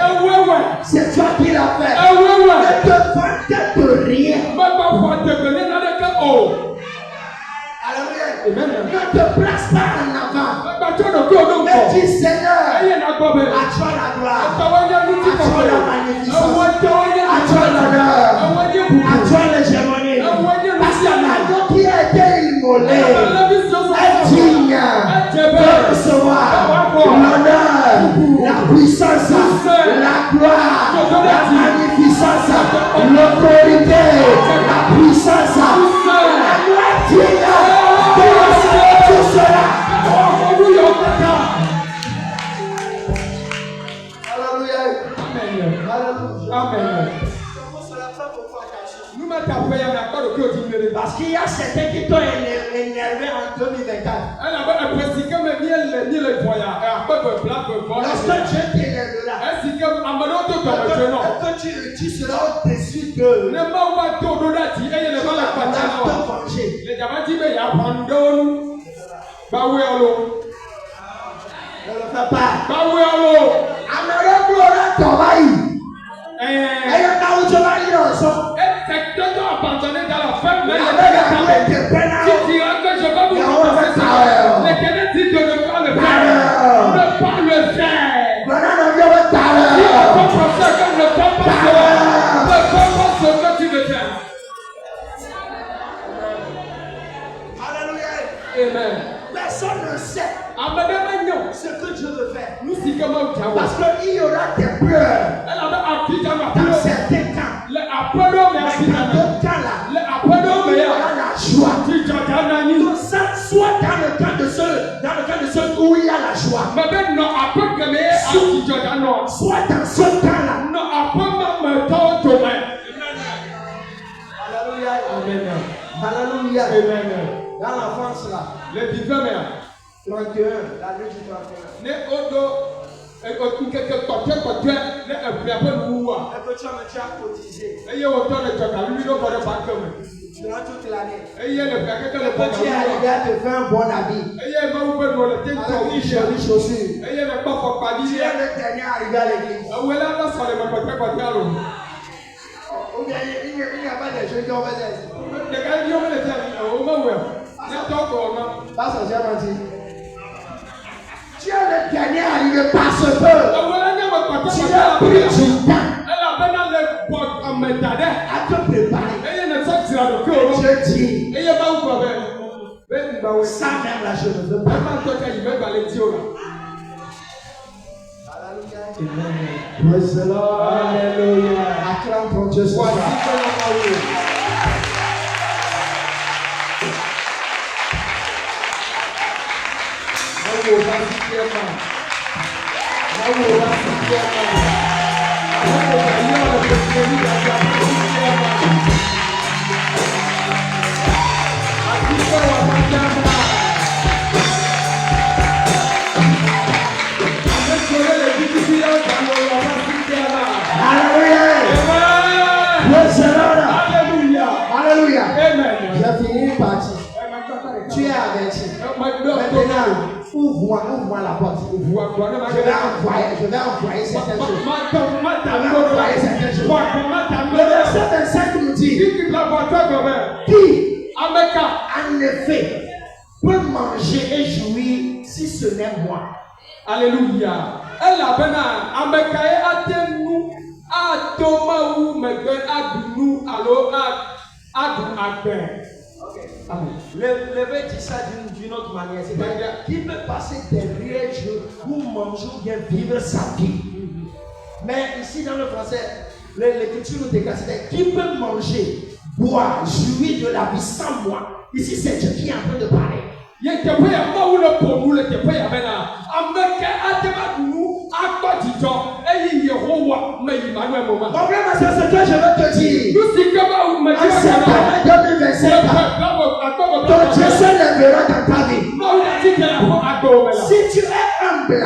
Speaker 1: C'est toi qui l'as fait. Ne te vante de rien. Ne te place pas en avant. Mais dis Seigneur, à toi la gloire, à toi la magnificence, à toi l'honneur, à toi l'hégémonie. Parce que l'agneau qui a été immolé est digne de recevoir l'honneur, la puissance, la gloire, la magnificence, l'autorité, la puissance. L'agneau est digne de recevoir tout cela. Alléluia.
Speaker 4: Amen.
Speaker 1: Parce qu'il y a certains qui t'ont énervé en 2024. Lorsque Dieu t'énervera, que tu seras au-dessus d'eux. Tu vas te venger. Ne le fais pas.
Speaker 4: Bawelo.
Speaker 1: Amèrè gloire travail. Ayé ta où tu vas y ensemble.
Speaker 4: C'est que tu as abandonné dans la femme. Mais
Speaker 1: Si
Speaker 4: tu diras que je vais vous commencer ça. Les Canadiens disent de ne pas le faire. Ne pas le faire. Si on comprend ça comme ne pas cela. Ne fais pas ce que tu veux faire.
Speaker 1: Alléluia.
Speaker 4: Amen.
Speaker 1: Personne ne sait ce que Dieu veut faire. Parce qu'il y aura des pleurs dans certains cas. Dans d'autres cas là, il y aura la joie. Donc ça, soit dans le cas de ceux où il y a la joie. Soit dans ce cas là. Alléluia. Alléluia. Dans l'enfance là. 31, la nuit du 31. Est-ce que tu as cotisé durant toute l'année? Tu es arrivé à te faire un bon habit avec une jolie chaussure. Tu es le dernier arrivé à l'église. Ou bien il n'y a pas de choses qui ont fait ça. Pas ça, j'ai menti. Tu es le dernier arrivé parce que tu as pris du temps à te préparer. Je dis, ça même là, je ne veux pas. Praise the Lord. Alléluia. Acclame ton Dieu ce soir. Alléluia. J'ai fini une partie. Tu es averti. Maintenant, ouvre-moi la porte. Je vais envoyer certaines choses. Le verset 25 nous dit qui, en effet, peut manger et jouir si ce n'est moi.
Speaker 4: Alléluia. Elle a bien amekaye atenu atoma ou megbe adunu alo adu agbe.
Speaker 1: Levez dit ça d'une autre manière. C'est-à-dire qui peut passer derrière Dieu pour manger ou bien vivre sa vie. Mais ici dans le français, l'écriture nous déclare, c'est-à-dire qui peut manger, boire, jouir de la vie sans moi. Ici c'est Dieu qui est en train de parler.
Speaker 4: Mon frère,
Speaker 1: ma soeur, c'est que je veux te dire. En septembre 2025, ton Dieu se lèvera dans ta vie. Si tu es humble,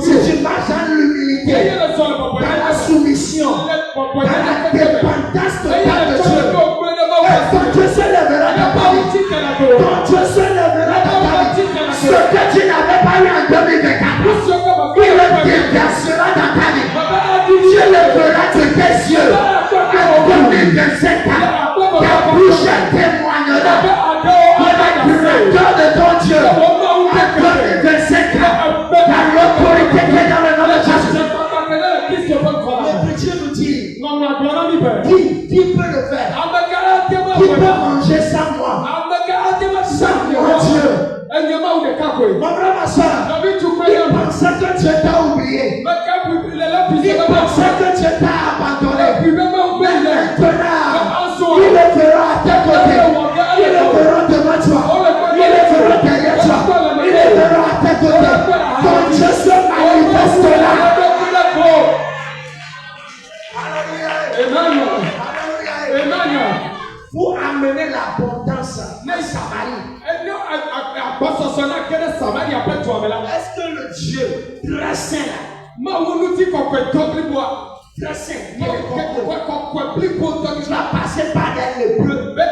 Speaker 1: si tu marches dans l'humilité, dans la soumission, dans la dépendance totale de Dieu, ton Dieu se lèvera dans ta vie. Ton Dieu se lèvera dans ta vie. Ce que tu n'avais pas eu en 2024, il le déversera dans ta vie. Dieu le fera de tes yeux. En 2027, ta bouche témoignera de la grandeur de ton Dieu. En 2027, par l'autorité qui est dans le nom de Jésus. L'Écriture nous dit qui peut le faire? Qui peut manger sans moi? Sans mon Dieu. Mon frère, ma soeur, il pensait que Dieu t'a oublié. Il pensait que Dieu t'a abandonné. Mais maintenant, il le fera à tes côtés. Il le fera devant toi. Il le fera derrière toi. Il le fera à tes côtés. Ton Dieu se manifestera. Alléluia. Pour amener l'abondance dans Samarie. Est-ce que le Dieu très saint là, très saint, qui va passer par des lépreux, un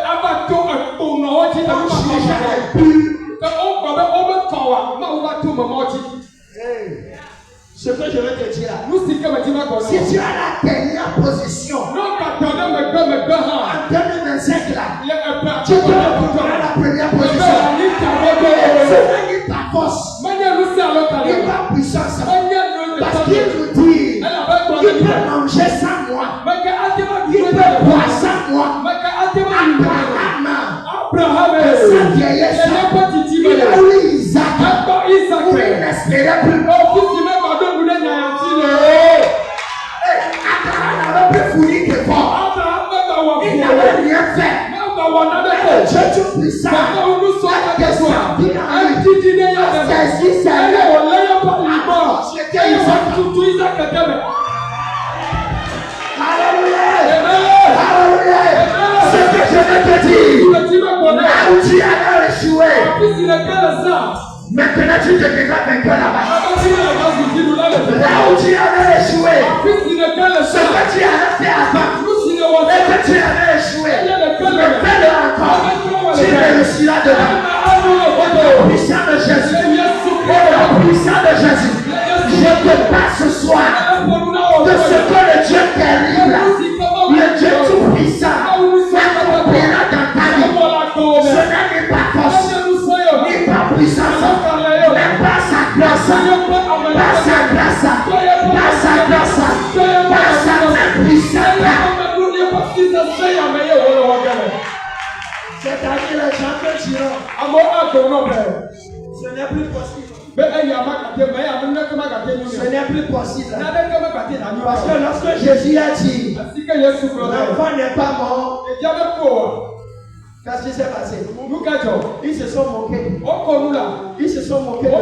Speaker 1: juge impur, Ce que je vais te dire là.
Speaker 4: Nous si que me dit ma bonne.
Speaker 1: Si tu as la dernière position
Speaker 4: Non, qu'attendez me ha.
Speaker 1: en 2025 là,
Speaker 4: Il y a un peu.
Speaker 1: tu peux retrouver la première position. C'est même ta force. Il va puissance. Parce qu'il nous dit qu'il peut manger sans moi. Il peut boire sans moi. Abraham, sa vieillesse, il a eu Isaac. Où il n'espérait plus. Abraham n'avait plus fourni que fort. Il n'avait rien fait. Dieu tout puissant a descendu en lui. A saisi ses Alléluia. Alléluia. Ce que je vais te dire, là où tu allais échouer, maintenant tu deviendras vainqueur là-bas. Là où tu allais échouer, ce que tu allais faire avant, et que tu allais échouer, fais-le encore. Tu réussiras dedans. Au puissant de Jésus. Au puissant de Jésus. Je te parle ce soir de ce que le Dieu terrible, le Dieu tout puissant, accomplira dans ta vie. Ce n'est pas force, ni pas puissance, mais par sa grâce, par sa grâce, par sa grâce, par sa puissance. C'est-à-dire les gens que diront, ce n'est plus possible. Ce n'est plus possible. Parce que lorsque Jésus a dit, l'enfant n'est pas mort, qu'est-ce qui s'est passé? Ils se sont moqués. Ils se sont moqués de lui.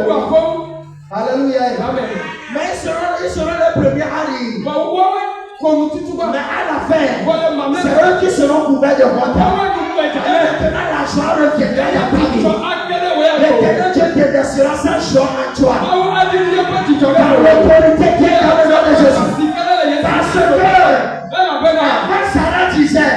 Speaker 1: Alléluia. Amen. Mais ils seront les premiers à rire. Mais à la fin, c'est eux qui seront couverts de honte. Maintenant, la joie reviendra dans ta vie. L'éternel Dieu te laissera sa joie en toi. Par l'autorité qui est dans le nom de Jésus. Parce que avant Sarah disait,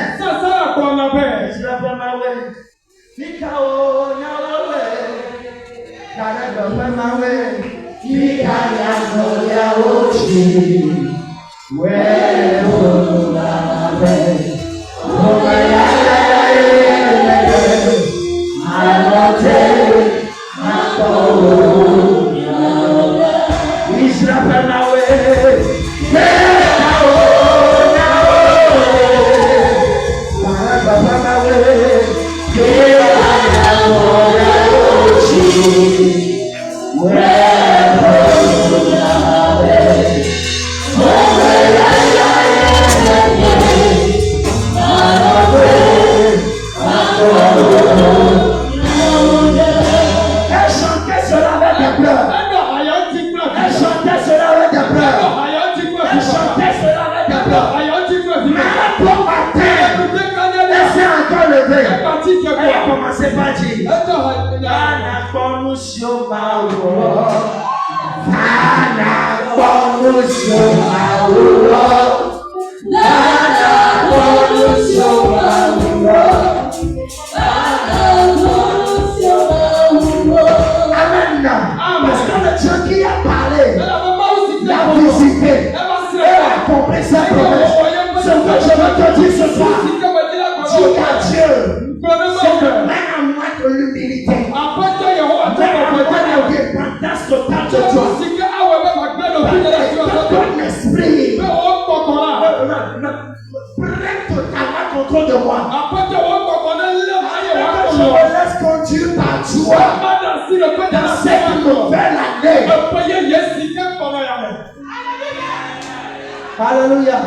Speaker 1: Alléluia.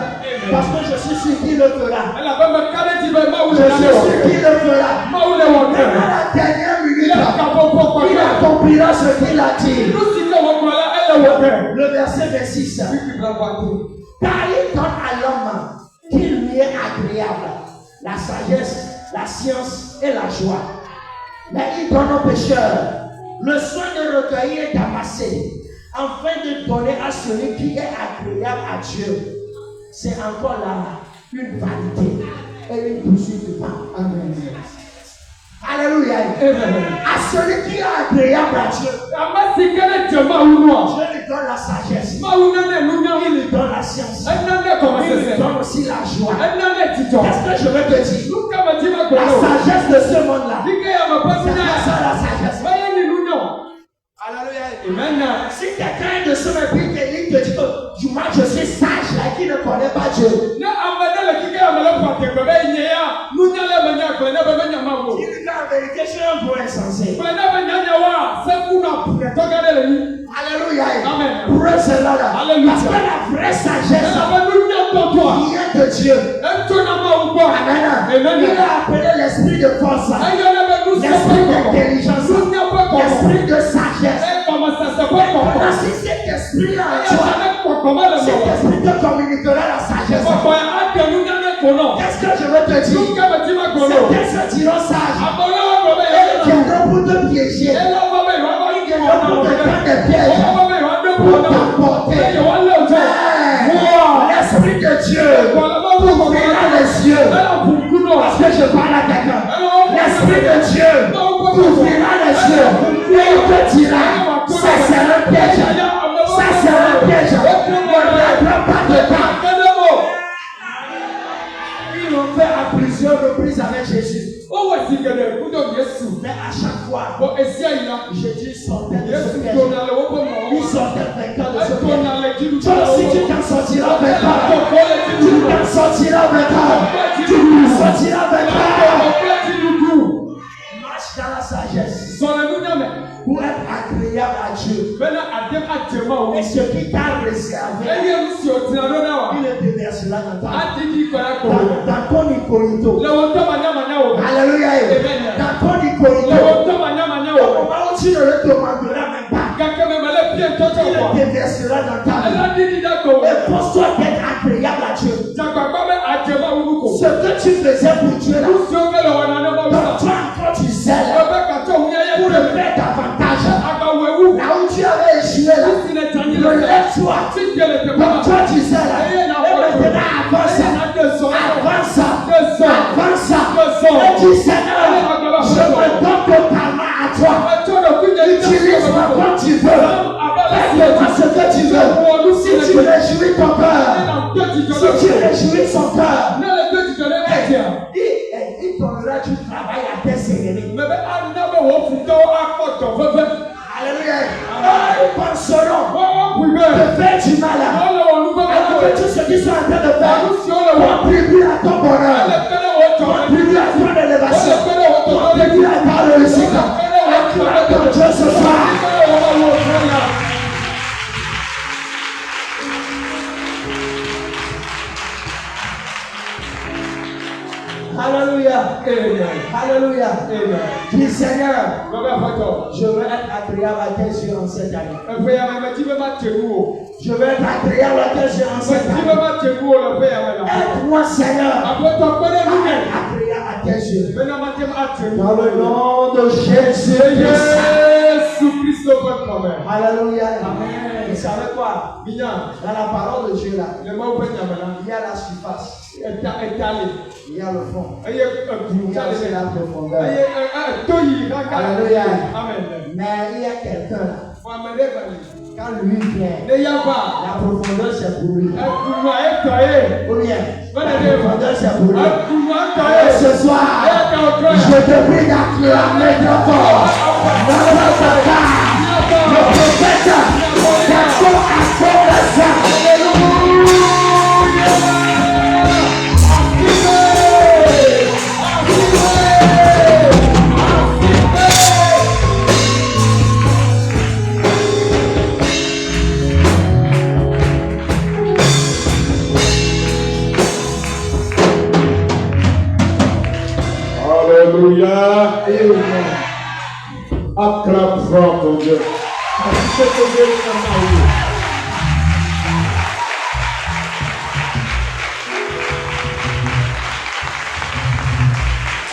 Speaker 1: Parce que je suis sûr qu'il le fera. Je suis sûr qu'il le fera. Même à la dernière minute, il accomplira ce qu'il a dit. Le verset 26. Car il donne à l'homme qu'il lui est agréable la sagesse, la science et la joie. Mais il donne aux pécheurs le soin de recueillir et d'amasser, afin de donner à celui qui est agréable à Dieu. C'est encore là une vanité et une douceur de pain. Amen. Alléluia. À celui qui est agréable à Dieu, Dieu lui donne la sagesse. Il lui donne la science. Il lui donne aussi la joie. Qu'est-ce que je veux te dire? La sagesse de ce monde-là. C'est pas ça la sagesse. Alléluia. Amen. Si quelqu'un de ce même pays te dit que moi je suis sage là, qui ne connaît pas Dieu. Il dit qu'en vérité, je suis un peu insensé. Alléluia. Amen. Praise the Lord. Parce que la vraie sagesse vient de Dieu. Amen. Il a appelé l'esprit de force, l'esprit d'intelligence, l'esprit de sagesse. Maintenant, si cet esprit-là en toi, cet esprit te communiquera la sagesse. Qu'est-ce que je veux te dire? Certains se diront sages. Ils viendront pour te piéger. Ils viendront pour te prendre des pièges. Pour t'emporter. L'esprit de Dieu ouvrira les yeux. Parce que je parle à quelqu'un. L'esprit de Dieu ouvrira les yeux. Et il te dira, ça c'est un piège. Ça c'est un piège. Ne prends pas de temps. Ils l'ont fait à plusieurs reprises avec Jésus. Mais à chaque fois, Jésus sortait de ce piège. Il sortait vainqueur de ce piège. Toi aussi tu t'en sortiras vainqueur. Tu t'en sortiras vainqueur. Tu t'en sortiras vainqueur. Marche dans la sagesse. Pour être agréable à Dieu. Et ce qui t'a réservé, il le déversera dans ton incognito. Alléluia. Dans ton incognito. Au moment où tu ne le demanderas même pas, il le déversera dans ta vie. Et pose-toi d'être agréable à Dieu. Ce que tu faisais pour Dieu là, donc toi encore tu zèles pour le faire davantage. Là où tu avais échoué là, relève-toi. Donc toi tu zèles et maintenant avance. Et dis Seigneur, je me donne totalement à toi. Utilise-moi comme tu veux. Fais-moi ce que tu veux. Si tu réjouis ton cœur, si tu réjouis son cœur, il donnera du travail à tes sérénités. Alléluia. Ils penseront te faire du mal. Alors que tout ce qu'ils sont en train de faire contribue à ton bonheur, contribue à ton élévation, contribue à ta réussite. Acclame ton Dieu ce soir. Alléluia. Alléluia. Dis Seigneur, je veux être agréable à tes yeux en cette année. Je veux être agréable à tes yeux en cette année. Aide-moi Seigneur à être agréable à tes yeux. Dans le nom de Jésus Christ. Alléluia. Amen. Vous savez quoi? Dans la parole de Dieu là, il y a la surface. Il y a le fond. Il y a aussi la profondeur. Alléluia. Mais il y a quelqu'un là. Quand lui vient, la profondeur c'est pour lui. Ou bien, la profondeur c'est pour lui. Et ce soir, je te prie d'acclamer ton corps. Dans notre cas, le prophète, c'est son accord de ça.
Speaker 5: Alléluia. Acclame fort ton Dieu.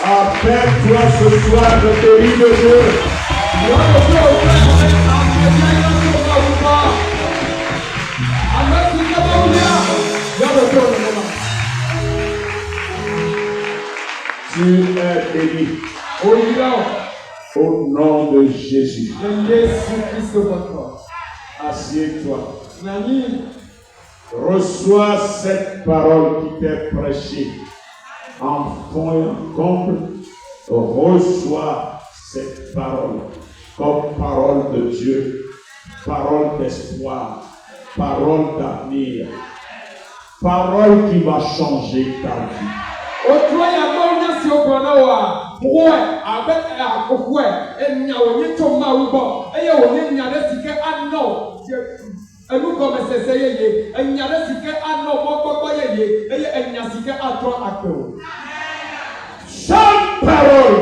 Speaker 5: Appelle-toi ce soir le terrible Dieu. Tu es béni. Au nom de Jésus. Assieds-toi. Reçois cette parole qui t'est prêchée en fond et en comble. Reçois cette parole comme parole de Dieu, parole d'espoir, parole d'avenir, parole qui va changer ta vie. Chaque parole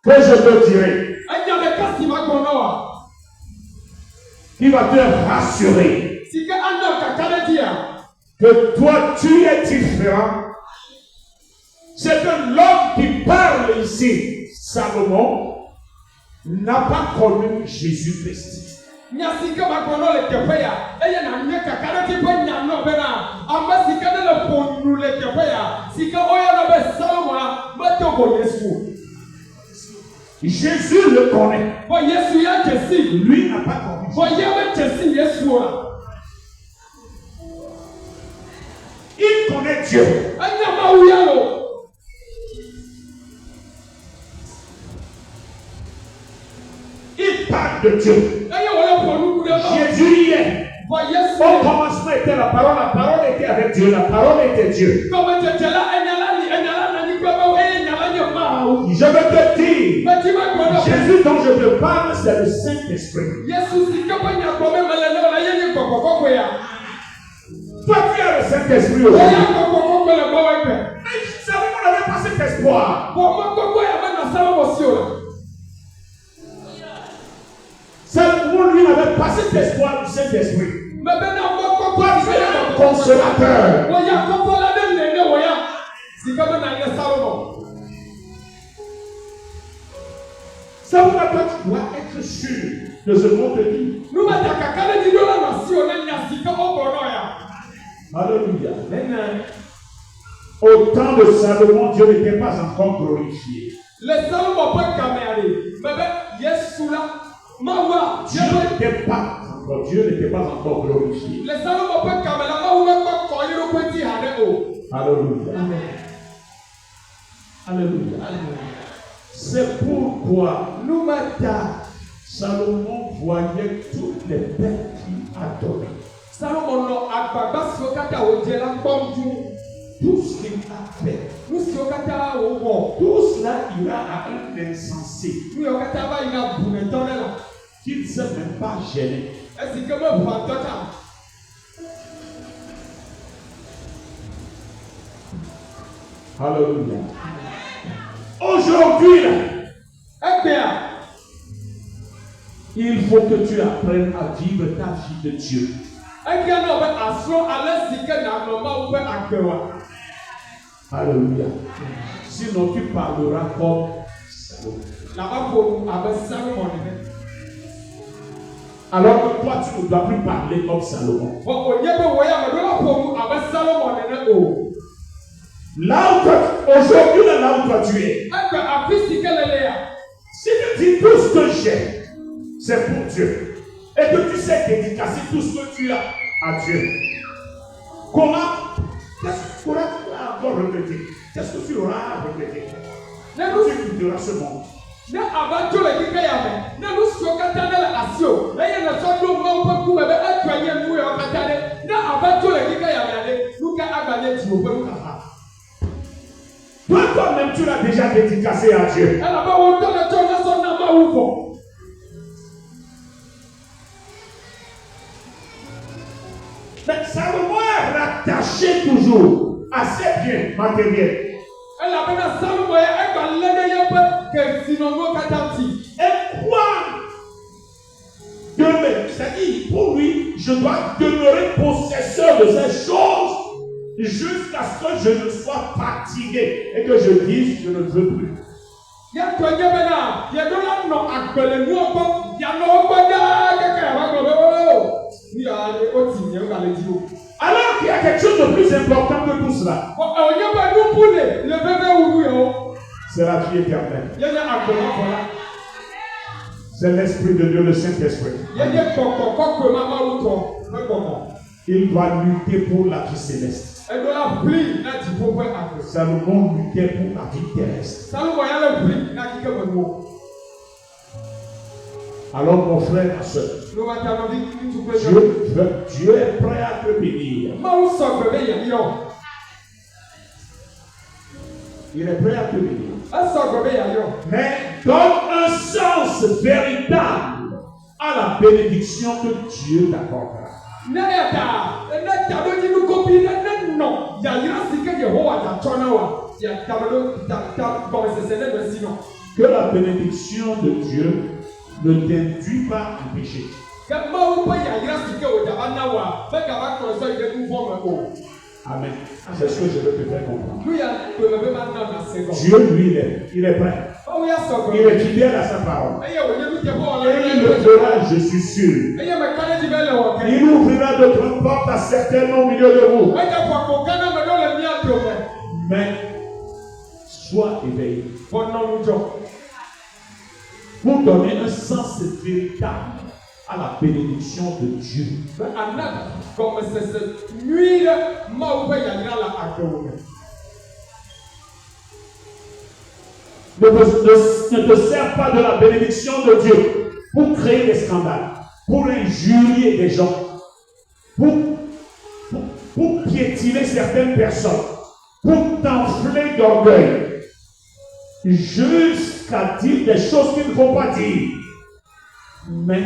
Speaker 5: que je te dirai, qui va te rassurer que toi tu es différent. C'est que l'homme qui parle ici, Salomon, n'a pas connu Jésus-Christ. Jésus le connaît. Lui n'a pas connu. Il connaît Dieu. Il parle de Dieu. Jésus y est. Au commencement était la parole était avec Dieu, la parole était Dieu. Je veux te dire, Jésus dont je te parle, c'est le Saint-Esprit. Toi, tu as le Saint-Esprit aujourd'hui. Mais Salomon n'avait pas cet espoir. Salomon, lui, n'avait pas cet espoir du Saint-Esprit. Toi, tu es un consolateur. Salomon, toi, tu dois être sûr de ce qu'on te dit. Alléluia. Au temps de Salomon, Dieu n'était pas encore glorifié. Dieu n'était pas encore glorifié. Alléluia. Alléluia. C'est pourquoi Salomon voyait toutes les bêtes qu'il adorait. Tout ce qu'il a fait, tout cela ira à un insensé qui ne s'est même pas gêné. Alléluia. Aujourd'hui, il faut que tu apprennes à vivre ta vie de Dieu. Alléluia. Sinon, tu parleras comme Salomon. Alors que toi, tu ne dois plus parler comme Salomon. Aujourd'hui, là où toi tu es, si tu dis tout ce que j'ai, c'est pour Dieu. Et que tu sais dédicacer tout ce que tu as à Dieu. Qu'est-ce que tu auras encore regretté? Qu'est-ce que tu auras à regretter? Tu quitteras ce monde. Toi-même, tu l'as déjà dédicacé à Dieu. Mais Salomon est rattaché toujours à ses biens matériels. Et quoi demeurer? C'est-à-dire, pour lui, je dois demeurer possesseur de ces choses jusqu'à ce que je ne sois fatigué et que je dise je ne veux plus. Alors qu'il y a quelque chose de plus important que tout cela. C'est la vie éternelle. C'est l'Esprit de Dieu, le Saint-Esprit. Il doit lutter pour la vie céleste. Salomon luttait pour la vie terrestre. Alors mon frère, ma soeur, Dieu est prêt à te bénir. Il est prêt à te bénir. Mais donne un sens véritable à la bénédiction que Dieu t'accordera. Que la bénédiction de Dieu ne t'induit pas à pécher. Amen. C'est ce que je veux te faire comprendre. Dieu, lui, il est prêt. Il est fidèle à sa parole. Et il le fera, je suis sûr. Il ouvrira d'autres portes à certainement au milieu de vous. Mais sois éveillé. Pour donner un sens véritable à la bénédiction de Dieu. Ne te sers pas de la bénédiction de Dieu pour créer des scandales, pour injurier des gens, pour piétiner certaines personnes, pour t'enfler d'orgueil, jusqu'à dire des choses qu'il ne faut pas dire. Mais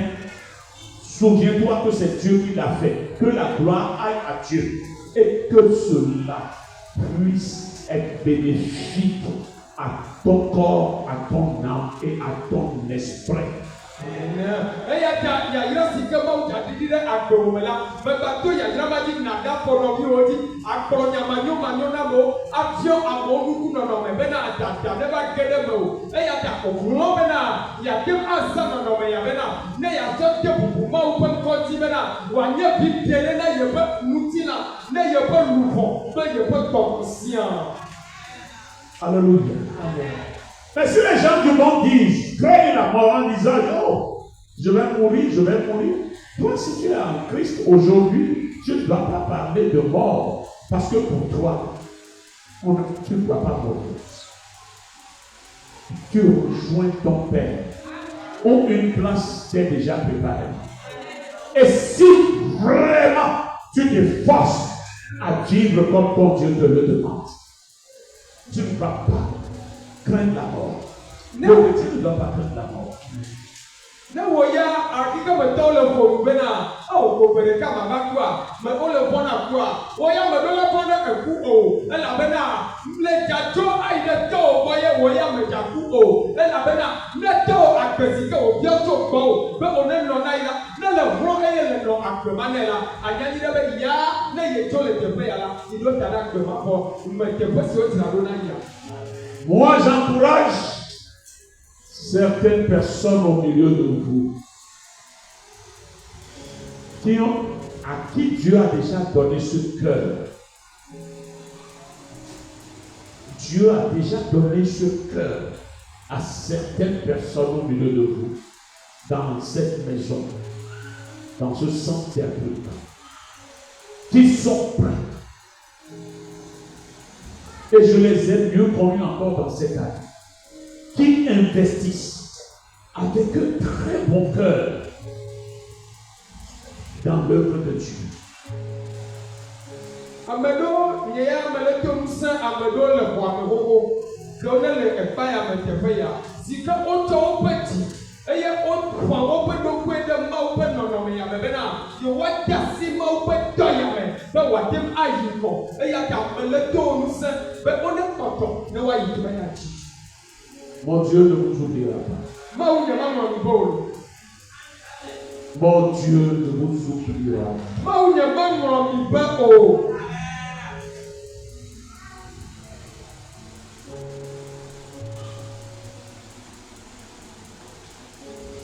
Speaker 5: souviens-toi que c'est Dieu qui l'a fait, que la gloire aille à Dieu et que cela puisse être bénéfique à ton corps, à ton âme et à ton esprit. Alléluia. Mais si les gens du monde disent, craignent la mort en disant, oh, je vais mourir. Toi, si tu es en Christ aujourd'hui, tu ne dois pas parler de mort. Parce que pour toi, tu ne dois pas mourir. Tu rejoins ton Père, où une place t'est déjà préparée. Et si vraiment tu t'efforces à vivre comme ton Dieu te le demande, tu ne vas pas craindre la mort. Tu ne dois pas craindre la mort.
Speaker 4: Ne woya akika metole fo bena o ko bere ka baba kwa me o le bona kwa woya me do le bona eku o ela bena le jajo ai de to woya me jaku o ela bena le to agbesi ke o bia to gbo be o ne no na ila ne le hro le no agbema ne la anyani de be ya ne ye to le tepe ya la ido tada agbema fo me tepe si o tira do na ya.
Speaker 5: Moi j'encourage certaines personnes au milieu de vous à qui Dieu a déjà donné ce cœur. Dieu a déjà donné ce cœur à certaines personnes au milieu de vous, dans cette maison, dans ce centre thérapeutique, qui sont prêts. Et je les ai mieux connus encore dans cette année, qui investissent avec un très bon cœur dans l'œuvre de Dieu.
Speaker 4: Amedo yeya amele to nsa amedo le bo amehoho do ne le epa ya metefe ya sika oto opeti eye o kwa ope do kwe de ma ope nono me ya bebe na yo wata si ma ope do ya me be watem ayiko eya ta amele to nsa be one koto ne wa yi me ya chi.
Speaker 5: Mon Dieu ne vous oubliera pas.
Speaker 4: Ma unya mama mbolo.
Speaker 5: Mon Dieu ne vous oubliera pas.
Speaker 4: Ma unya mama mbolo.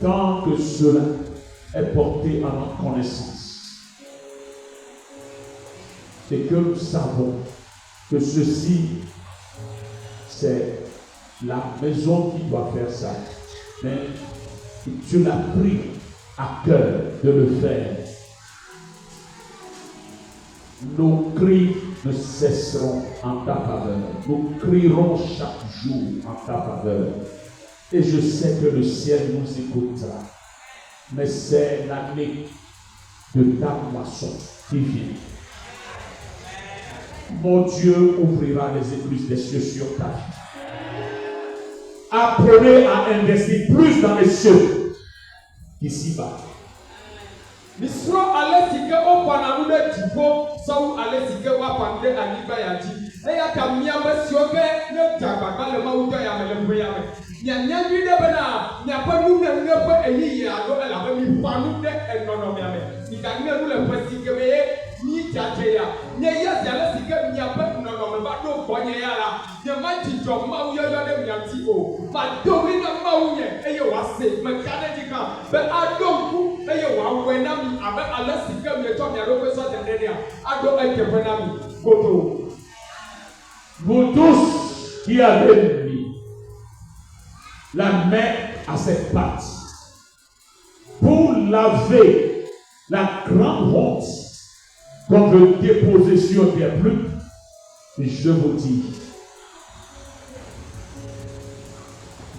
Speaker 5: Tant que cela est porté à notre connaissance et que nous savons que ceci, c'est la maison qui doit faire ça, mais tu l'as pris à cœur de le faire. nos cris ne cesseront en ta faveur. Nous crierons chaque jour en ta faveur. Et je sais que le ciel nous écoutera. Mais c'est l'année de ta moisson qui vient. Mon Dieu ouvrira les écluses des cieux sur ta vie. Apprenez à investir plus dans les cieux qu'ici-bas.
Speaker 4: Misro ale sike o pananu de divo so ale sike wa pande aniba ya ji eya ka mia masio ke ne jagbagba le mawu to ya me le boya me nya nya bi de bana nya pa nu ne ne pa eyi ya do ala ba mi panu de enono mi ame ni ka ne nu le pa sike me ni jaje ya nya ya ale sike nya pa nono me ba do bonye ya la nya ma ti jo mawu yo yo de nya ti o ba do mi na mawu ye eye wa se me ka de ji kan be adom ku eye wa we na abe ala sika mi eto mi ado so tendenia ado ekepenami goto.
Speaker 5: Vous tous qui avez mis la main à cette pâte pour laver la grande honte qu'on veut déposer sur des plumes, je vous dis,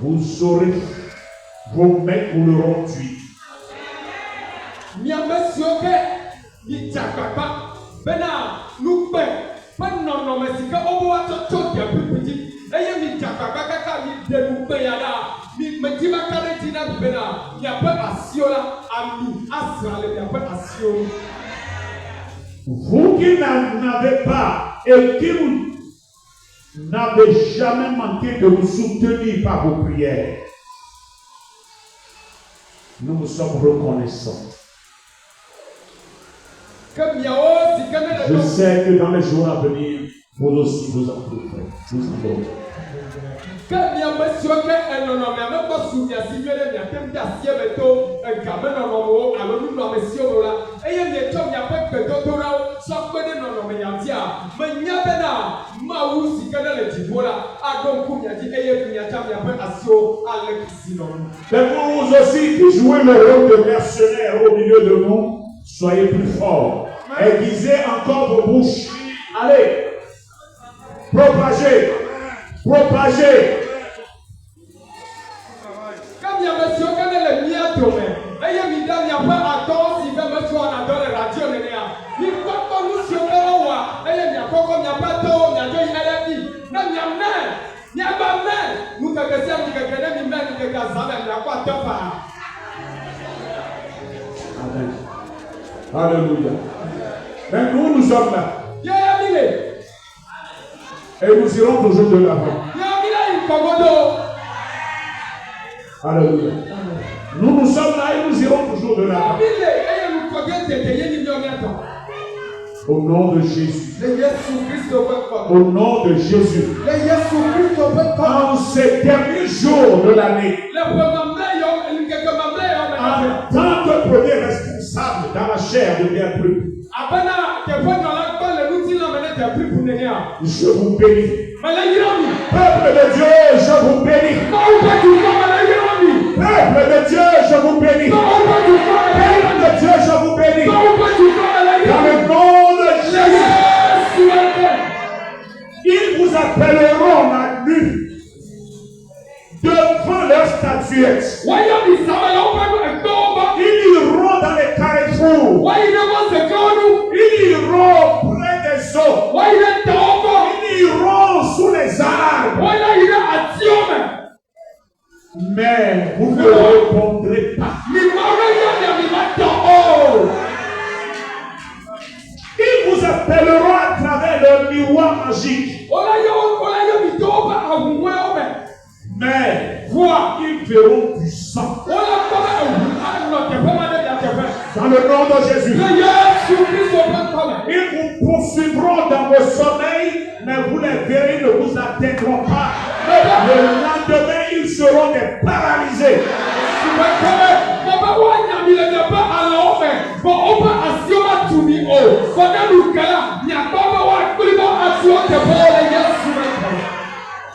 Speaker 5: vous aurez vos mains pour le rendu.
Speaker 4: Miame sioke ni jakpakpa bena nukpe pano no mesika obo wa to dia pipiti eye mi jakpakpa kaka mi de nukpe ya da mi metima kare tina bena ya pe asiola ami asrale ya pe asio.
Speaker 5: Vous qui n'avez pas et qui n'avez jamais manqué de vous soutenir par vos prières, nous vous sommes reconnaissants. Je sais que dans les jours à venir, vous aussi vous en trouverez. Vous en trouverez. Mais vous aussi qui jouez le rôle de mercenaires au milieu de nous, soyez plus forts. Aiguisez encore vos bouches. Allez. Propagez. Propagez.
Speaker 4: Comme il y a monsieur qui est le mien tombé. Et il y a pas à tort si même monsieur on adore la radio le néa. Il faut que nous soyons là. Et il y a pas comme il y a pas tort, il y a deux il a dit. Non il y a même. Il y a pas même. Nous te faisons nous te connaissons nous même nous te casons même la quoi tort pas.
Speaker 5: Amen. Alléluia. Mais nous sommes là. Et nous irons toujours de l'avant. Alléluia. Nous sommes là et nous irons toujours de l'avant. Au nom de Jésus. Au nom de Jésus. En ces derniers jours de l'année, en tant que premier responsable dans la chair de bien plus, je vous bénis. Peuple de Dieu, je vous bénis. Peuple de Dieu, je vous bénis. Peuple de Dieu, je vous bénis. Dans le nom de Jésus, ils vous appelleront la nuit devant leur statuette. Ils iront dans les carrefours. Ils iront près des eaux. Ils iront sous les arbres. Mais vous ne répondrez pas. Ils vous appelleront à travers le miroir magique. Mais ils verront du sang. Dans le nom de Jésus. Ils vous poursuivront dans vos sommeils, mais vous les verrez ne vous atteindront pas. Le lendemain, ils seront des paralysés.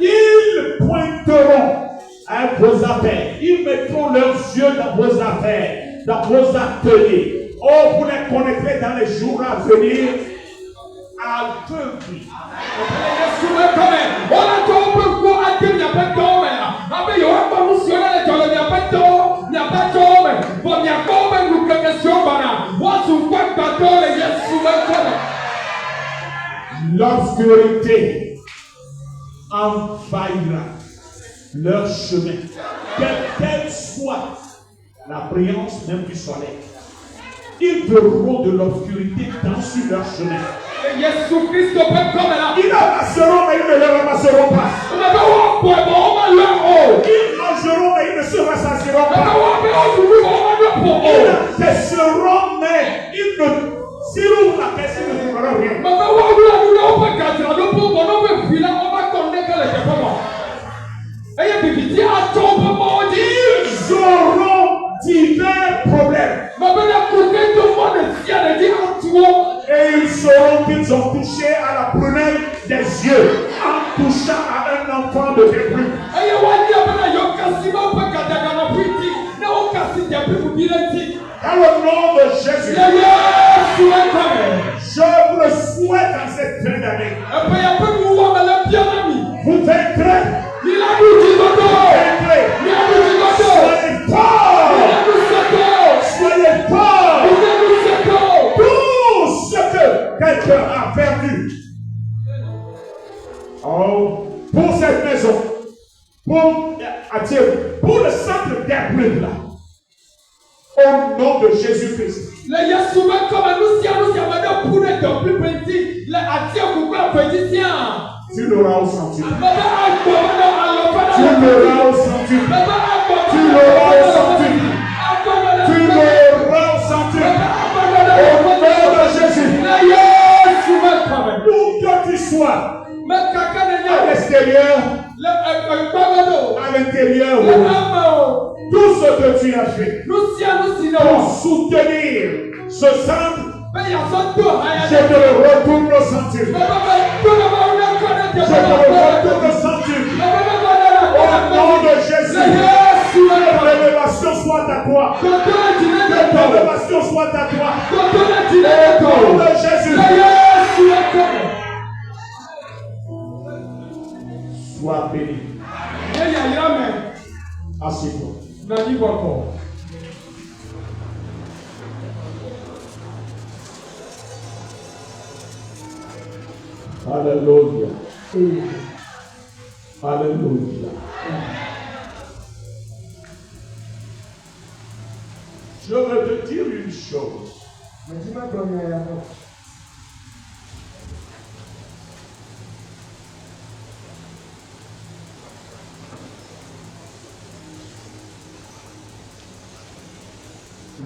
Speaker 5: Ils pointeront à vos affaires. Ils mettront leurs yeux dans vos affaires, dans vos ateliers. Oh, vous les connaîtrez dans les jours à venir. aveugle. L'obscurité envahira leur chemin, quelle qu'elle soit la brillance même du soleil. Ils verront de l'obscurité dans leur chemin. Ils amasseront, mais ils ne le ramasseront pas. Ils mangeront, mais ils ne se rassasieront pas. Ils tesseront, mais ils ne... S'ils ouvrent la caisse, ils ne trouveront rien. Ils auront divers problèmes. Et ils sauront qu'ils ont touché à la prunelle des yeux en touchant à un enfant de début. Dans le nom de Jésus, je vous le souhaite en cette fin d'année. Vous vaincrez. Soyez forts. Soyez forts. Tout ce que quelqu'un a perdu. Oh, pour cette maison, pour le centre d'Abril là, au nom de Jésus-Christ. Tu l'auras au centuple. Tu l'auras au centuple. Tu l'auras au centuple. Tu l'auras au centuple. Au nom de Jésus. Où que tu sois, à l'extérieur, à l'intérieur, tout ce que tu as fait pour soutenir ce centre, je te le retourne au centuple. Je te le retourne au centuple. Au nom de Jésus, que ta révélation soit à toi. Que ta révélation soit à toi. Au nom de Jésus. Sois béni. Assieds-toi. Alléluia. Alléluia. Je veux te dire une chose.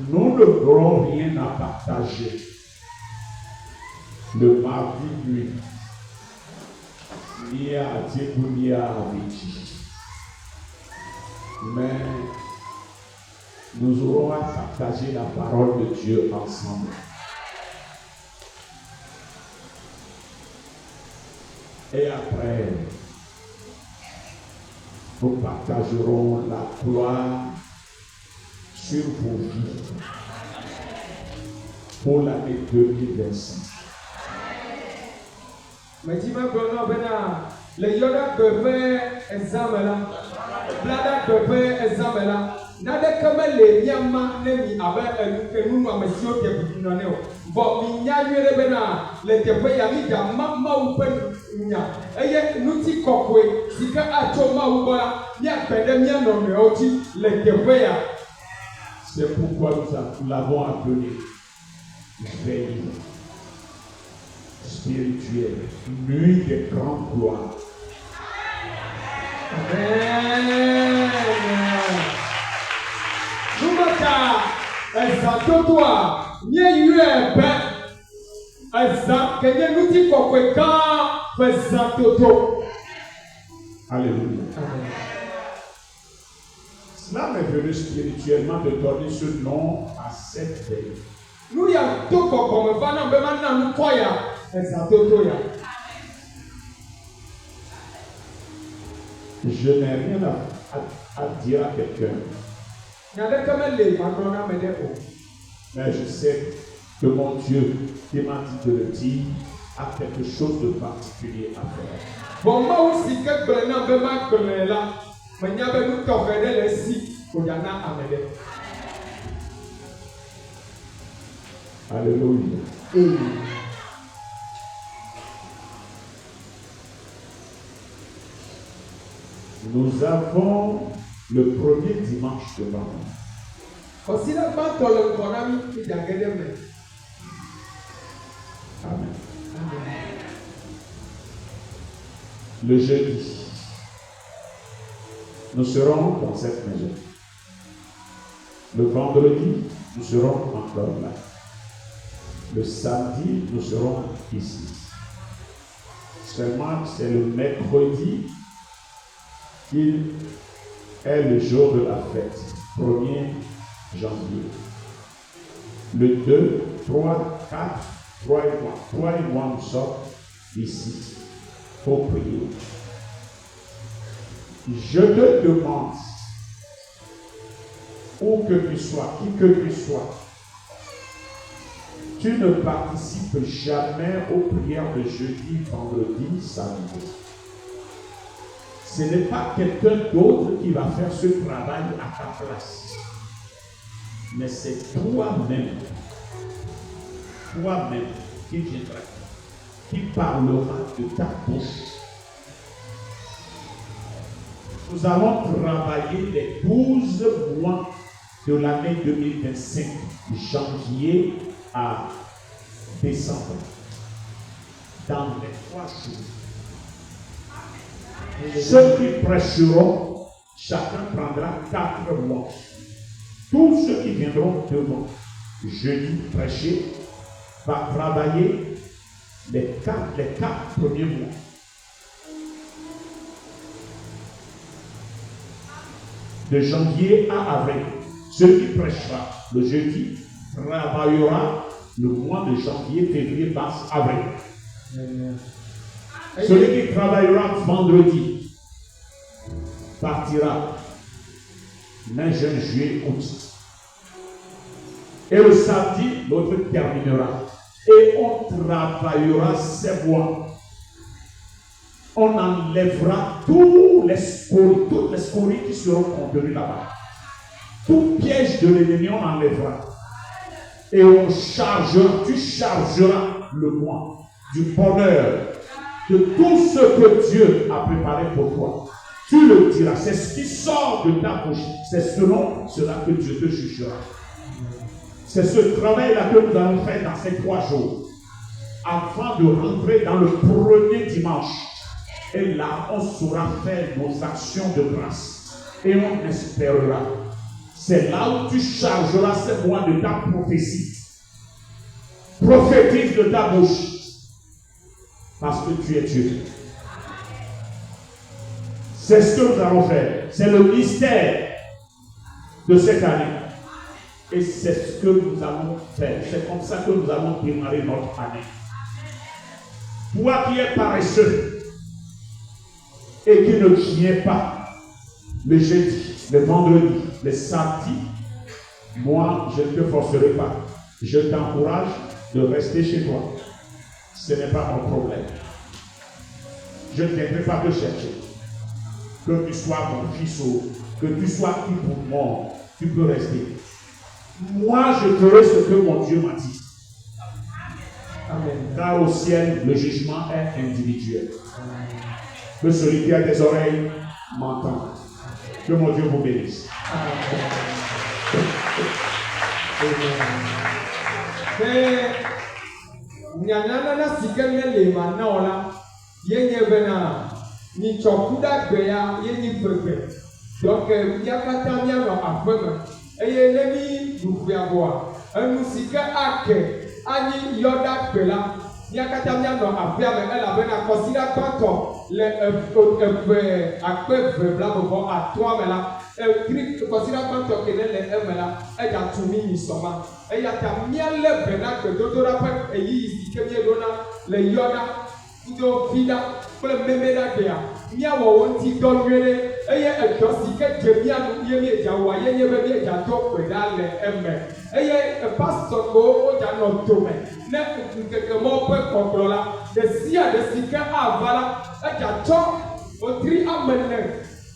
Speaker 5: Nous n'aurons rien à partager. Le mardi lui, ni à Dieu, ni à Abiti. Mais nous aurons à partager la parole de Dieu ensemble. Et après, nous partagerons la gloire sur vos vies pour l'année 2025.
Speaker 4: Mais tu m'as donné le yoda de faire examen là, blada de faire examen là. Nade kama le yama nemi avec nous nous amesio te binane o. Bon minya yere bena le te fe ya mi da mama u pe nya. Eye nuti kokwe sika acho ma u bola. Mi apede mi anome oti le te fe ya.
Speaker 5: C'est pourquoi nous l'avons appelé veille spirituelle, nuit de grande gloire.
Speaker 4: Amen. Numaka ezatotoa nye yue pe ezam kenye nuti kokwe ka ezatoto.
Speaker 5: Alléluia. Cela m'est venu spirituellement de donner ce nom à cette veille.
Speaker 4: Nous y a tout comme vana be mana nous koya ezatoto ya.
Speaker 5: Je n'ai rien à dire à quelqu'un. Mais je sais que mon Dieu qui m'a dit de le dire a quelque chose de particulier à faire.
Speaker 4: Bon, moi aussi, que je n'ai pas de là, mais il y a des gens qui ont fait des sites pour y en amener.
Speaker 5: Alléluia. Nous avons le premier dimanche de l'an. Amen. Le jeudi, nous serons dans cette maison. Le vendredi, nous serons encore là. Le samedi, nous serons ici. Seulement, c'est le mercredi qui est le jour de la fête, 1er janvier. Le 2, 3, 4, 3 et moi, nous sommes ici pour prier. Je te demande, où que tu sois, qui que tu sois, tu ne participes jamais aux prières de jeudi, vendredi, samedi. Ce n'est pas quelqu'un d'autre qui va faire ce travail à ta place. Mais c'est toi-même qui viendra, qui parlera de ta bouche. Nous allons travailler les 12 mois de l'année 2025, janvier à décembre, dans les 3 jours. Ceux qui prêcheront, chacun prendra 4 mois. Tous ceux qui viendront devant jeudi prêcher va travailler les 4 premiers mois. De janvier à avril, celui qui prêchera le jeudi travaillera le mois de janvier, février, mars, avril. Celui qui travaillera vendredi partira mai, juin, juillet, août. Et le samedi, l'autre terminera. Et on travaillera 7 mois. On enlèvera toutes les scories qui seront contenues là-bas. Tout piège de l'ennemi, on enlèvera. Et tu chargeras le mois du bonheur, de tout ce que Dieu a préparé pour toi. Tu le diras, c'est ce qui sort de ta bouche, c'est selon cela que Dieu te jugera. C'est ce travail-là que nous allons faire dans ces 3 jours, avant de rentrer dans le premier dimanche. Et là, on saura faire nos actions de grâce. Et on espérera. C'est là où tu chargeras ces mois de ta prophétie. Prophétise de ta bouche. Parce que tu es Dieu. C'est ce que nous allons faire. C'est le mystère de cette année. Et c'est ce que nous allons faire. C'est comme ça que nous allons démarrer notre année. Toi qui es paresseux et qui ne viens pas le jeudi, le vendredi, le samedi, moi, je ne te forcerai pas. Je t'encourage de rester chez toi. Ce n'est pas mon problème. Je ne viendrai pas te chercher. Que tu sois mon fils ou que tu sois qui pour moi, tu peux rester. Moi, je ferai ce que mon Dieu m'a dit. Amen. Car au ciel, le jugement est individuel. Que celui qui a des oreilles m'entende. Que mon Dieu vous bénisse.
Speaker 4: Nyanana sikanya lema naola yenye bena ni chokuda gbeya yenye pepe donc yakata mia no afema eye lemi dufiaboa enu sika ake ani yoda gbela yakata mia no afema ela bena consider tonto le akpe blabo a 3 mela Christ consider tonto kenele emela eja tumi ni soma eyata miale bena que dodora pa eyi sikemie dona le yoda ndo vida pour le memeda bea míawɔ wo ŋuti dɔ nyuie ɖe eye edɔ si ke dze mía nu ye míedza wɔa ye nye be míedza do gbe ɖa le eme eye pasitɔwo wodza nɔ dome ne nkeke mɔ ƒe kpɔkplɔ la ɖe sia ɖe si ke ava la edza tsɔ wotri amene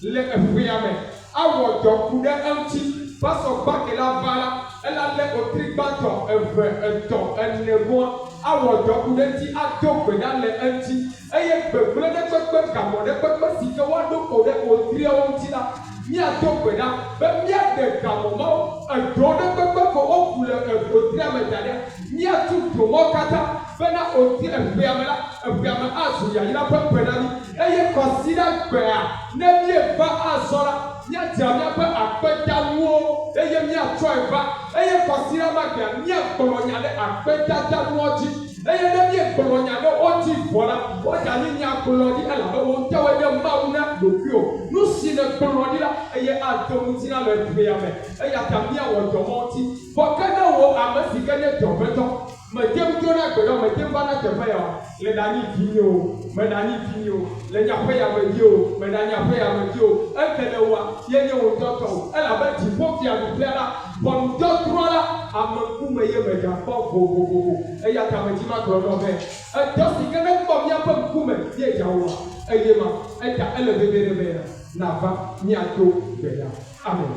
Speaker 4: le eƒea me awɔ dɔku ɖe eŋuti pasɔ gbake la va la ela lé wotri gbãtɔ eve etɔ̃ ene goa awɔ dɔku ɖe ŋuti ado gbe ɖa le eŋuti eye gbegblẽ ɖe kpekpe gamɔ ɖe kpekpe si ke woaɖo ko ɖe wotriawo ŋuti la míado gbe ɖa be míaɖe gamɔ mawo eɖewo ɖe kpekpe ko woku le wotria me da ɖe míatu domɔ katã bena wotri eƒea me la eƒea me azu yayra ƒe ƒeɖaɖi eye kɔsiɖa gbea ne míeva azɔ la míadzra míaƒe akpedanuwo eye míatsɔe va eye kɔsiɖa ma gbea míagblɔ nya ɖe akpedadanuwo dzi eye ne míegblɔ nya ɖe wo dzi vɔ la wodza nyi nyagblɔ ɖi elabe wo ŋutɔwoe nye mawu na ɖokuiwo nu si le gblɔ ɖi la eye ado ŋuti na le ƒea me eya ta míawɔ dɔ mɔ ŋuti vɔ ke ne wo ame si ke nye dɔmetɔ medem do na gbe ɖɔ medem va na teƒe ya le ɖanyi vinye o meɖanyi vinye o le nyaƒe ya me dzi o meɖanyi aƒe ya me dzi o eke le woa ye nye wo ŋutɔ tɔ o elabe dziƒo fia ɖuƒea la ʋɔnudɔdrɔ̃ la ame ŋkume ye megakpɔ vovovovo eya ta me dzi ma gblɔ ɖɔ be edɔ si ke ne kpɔ míaƒe ŋkume míedza wɔa eye ma eta ele veve ɖe be nava míado gbe ɖa amen.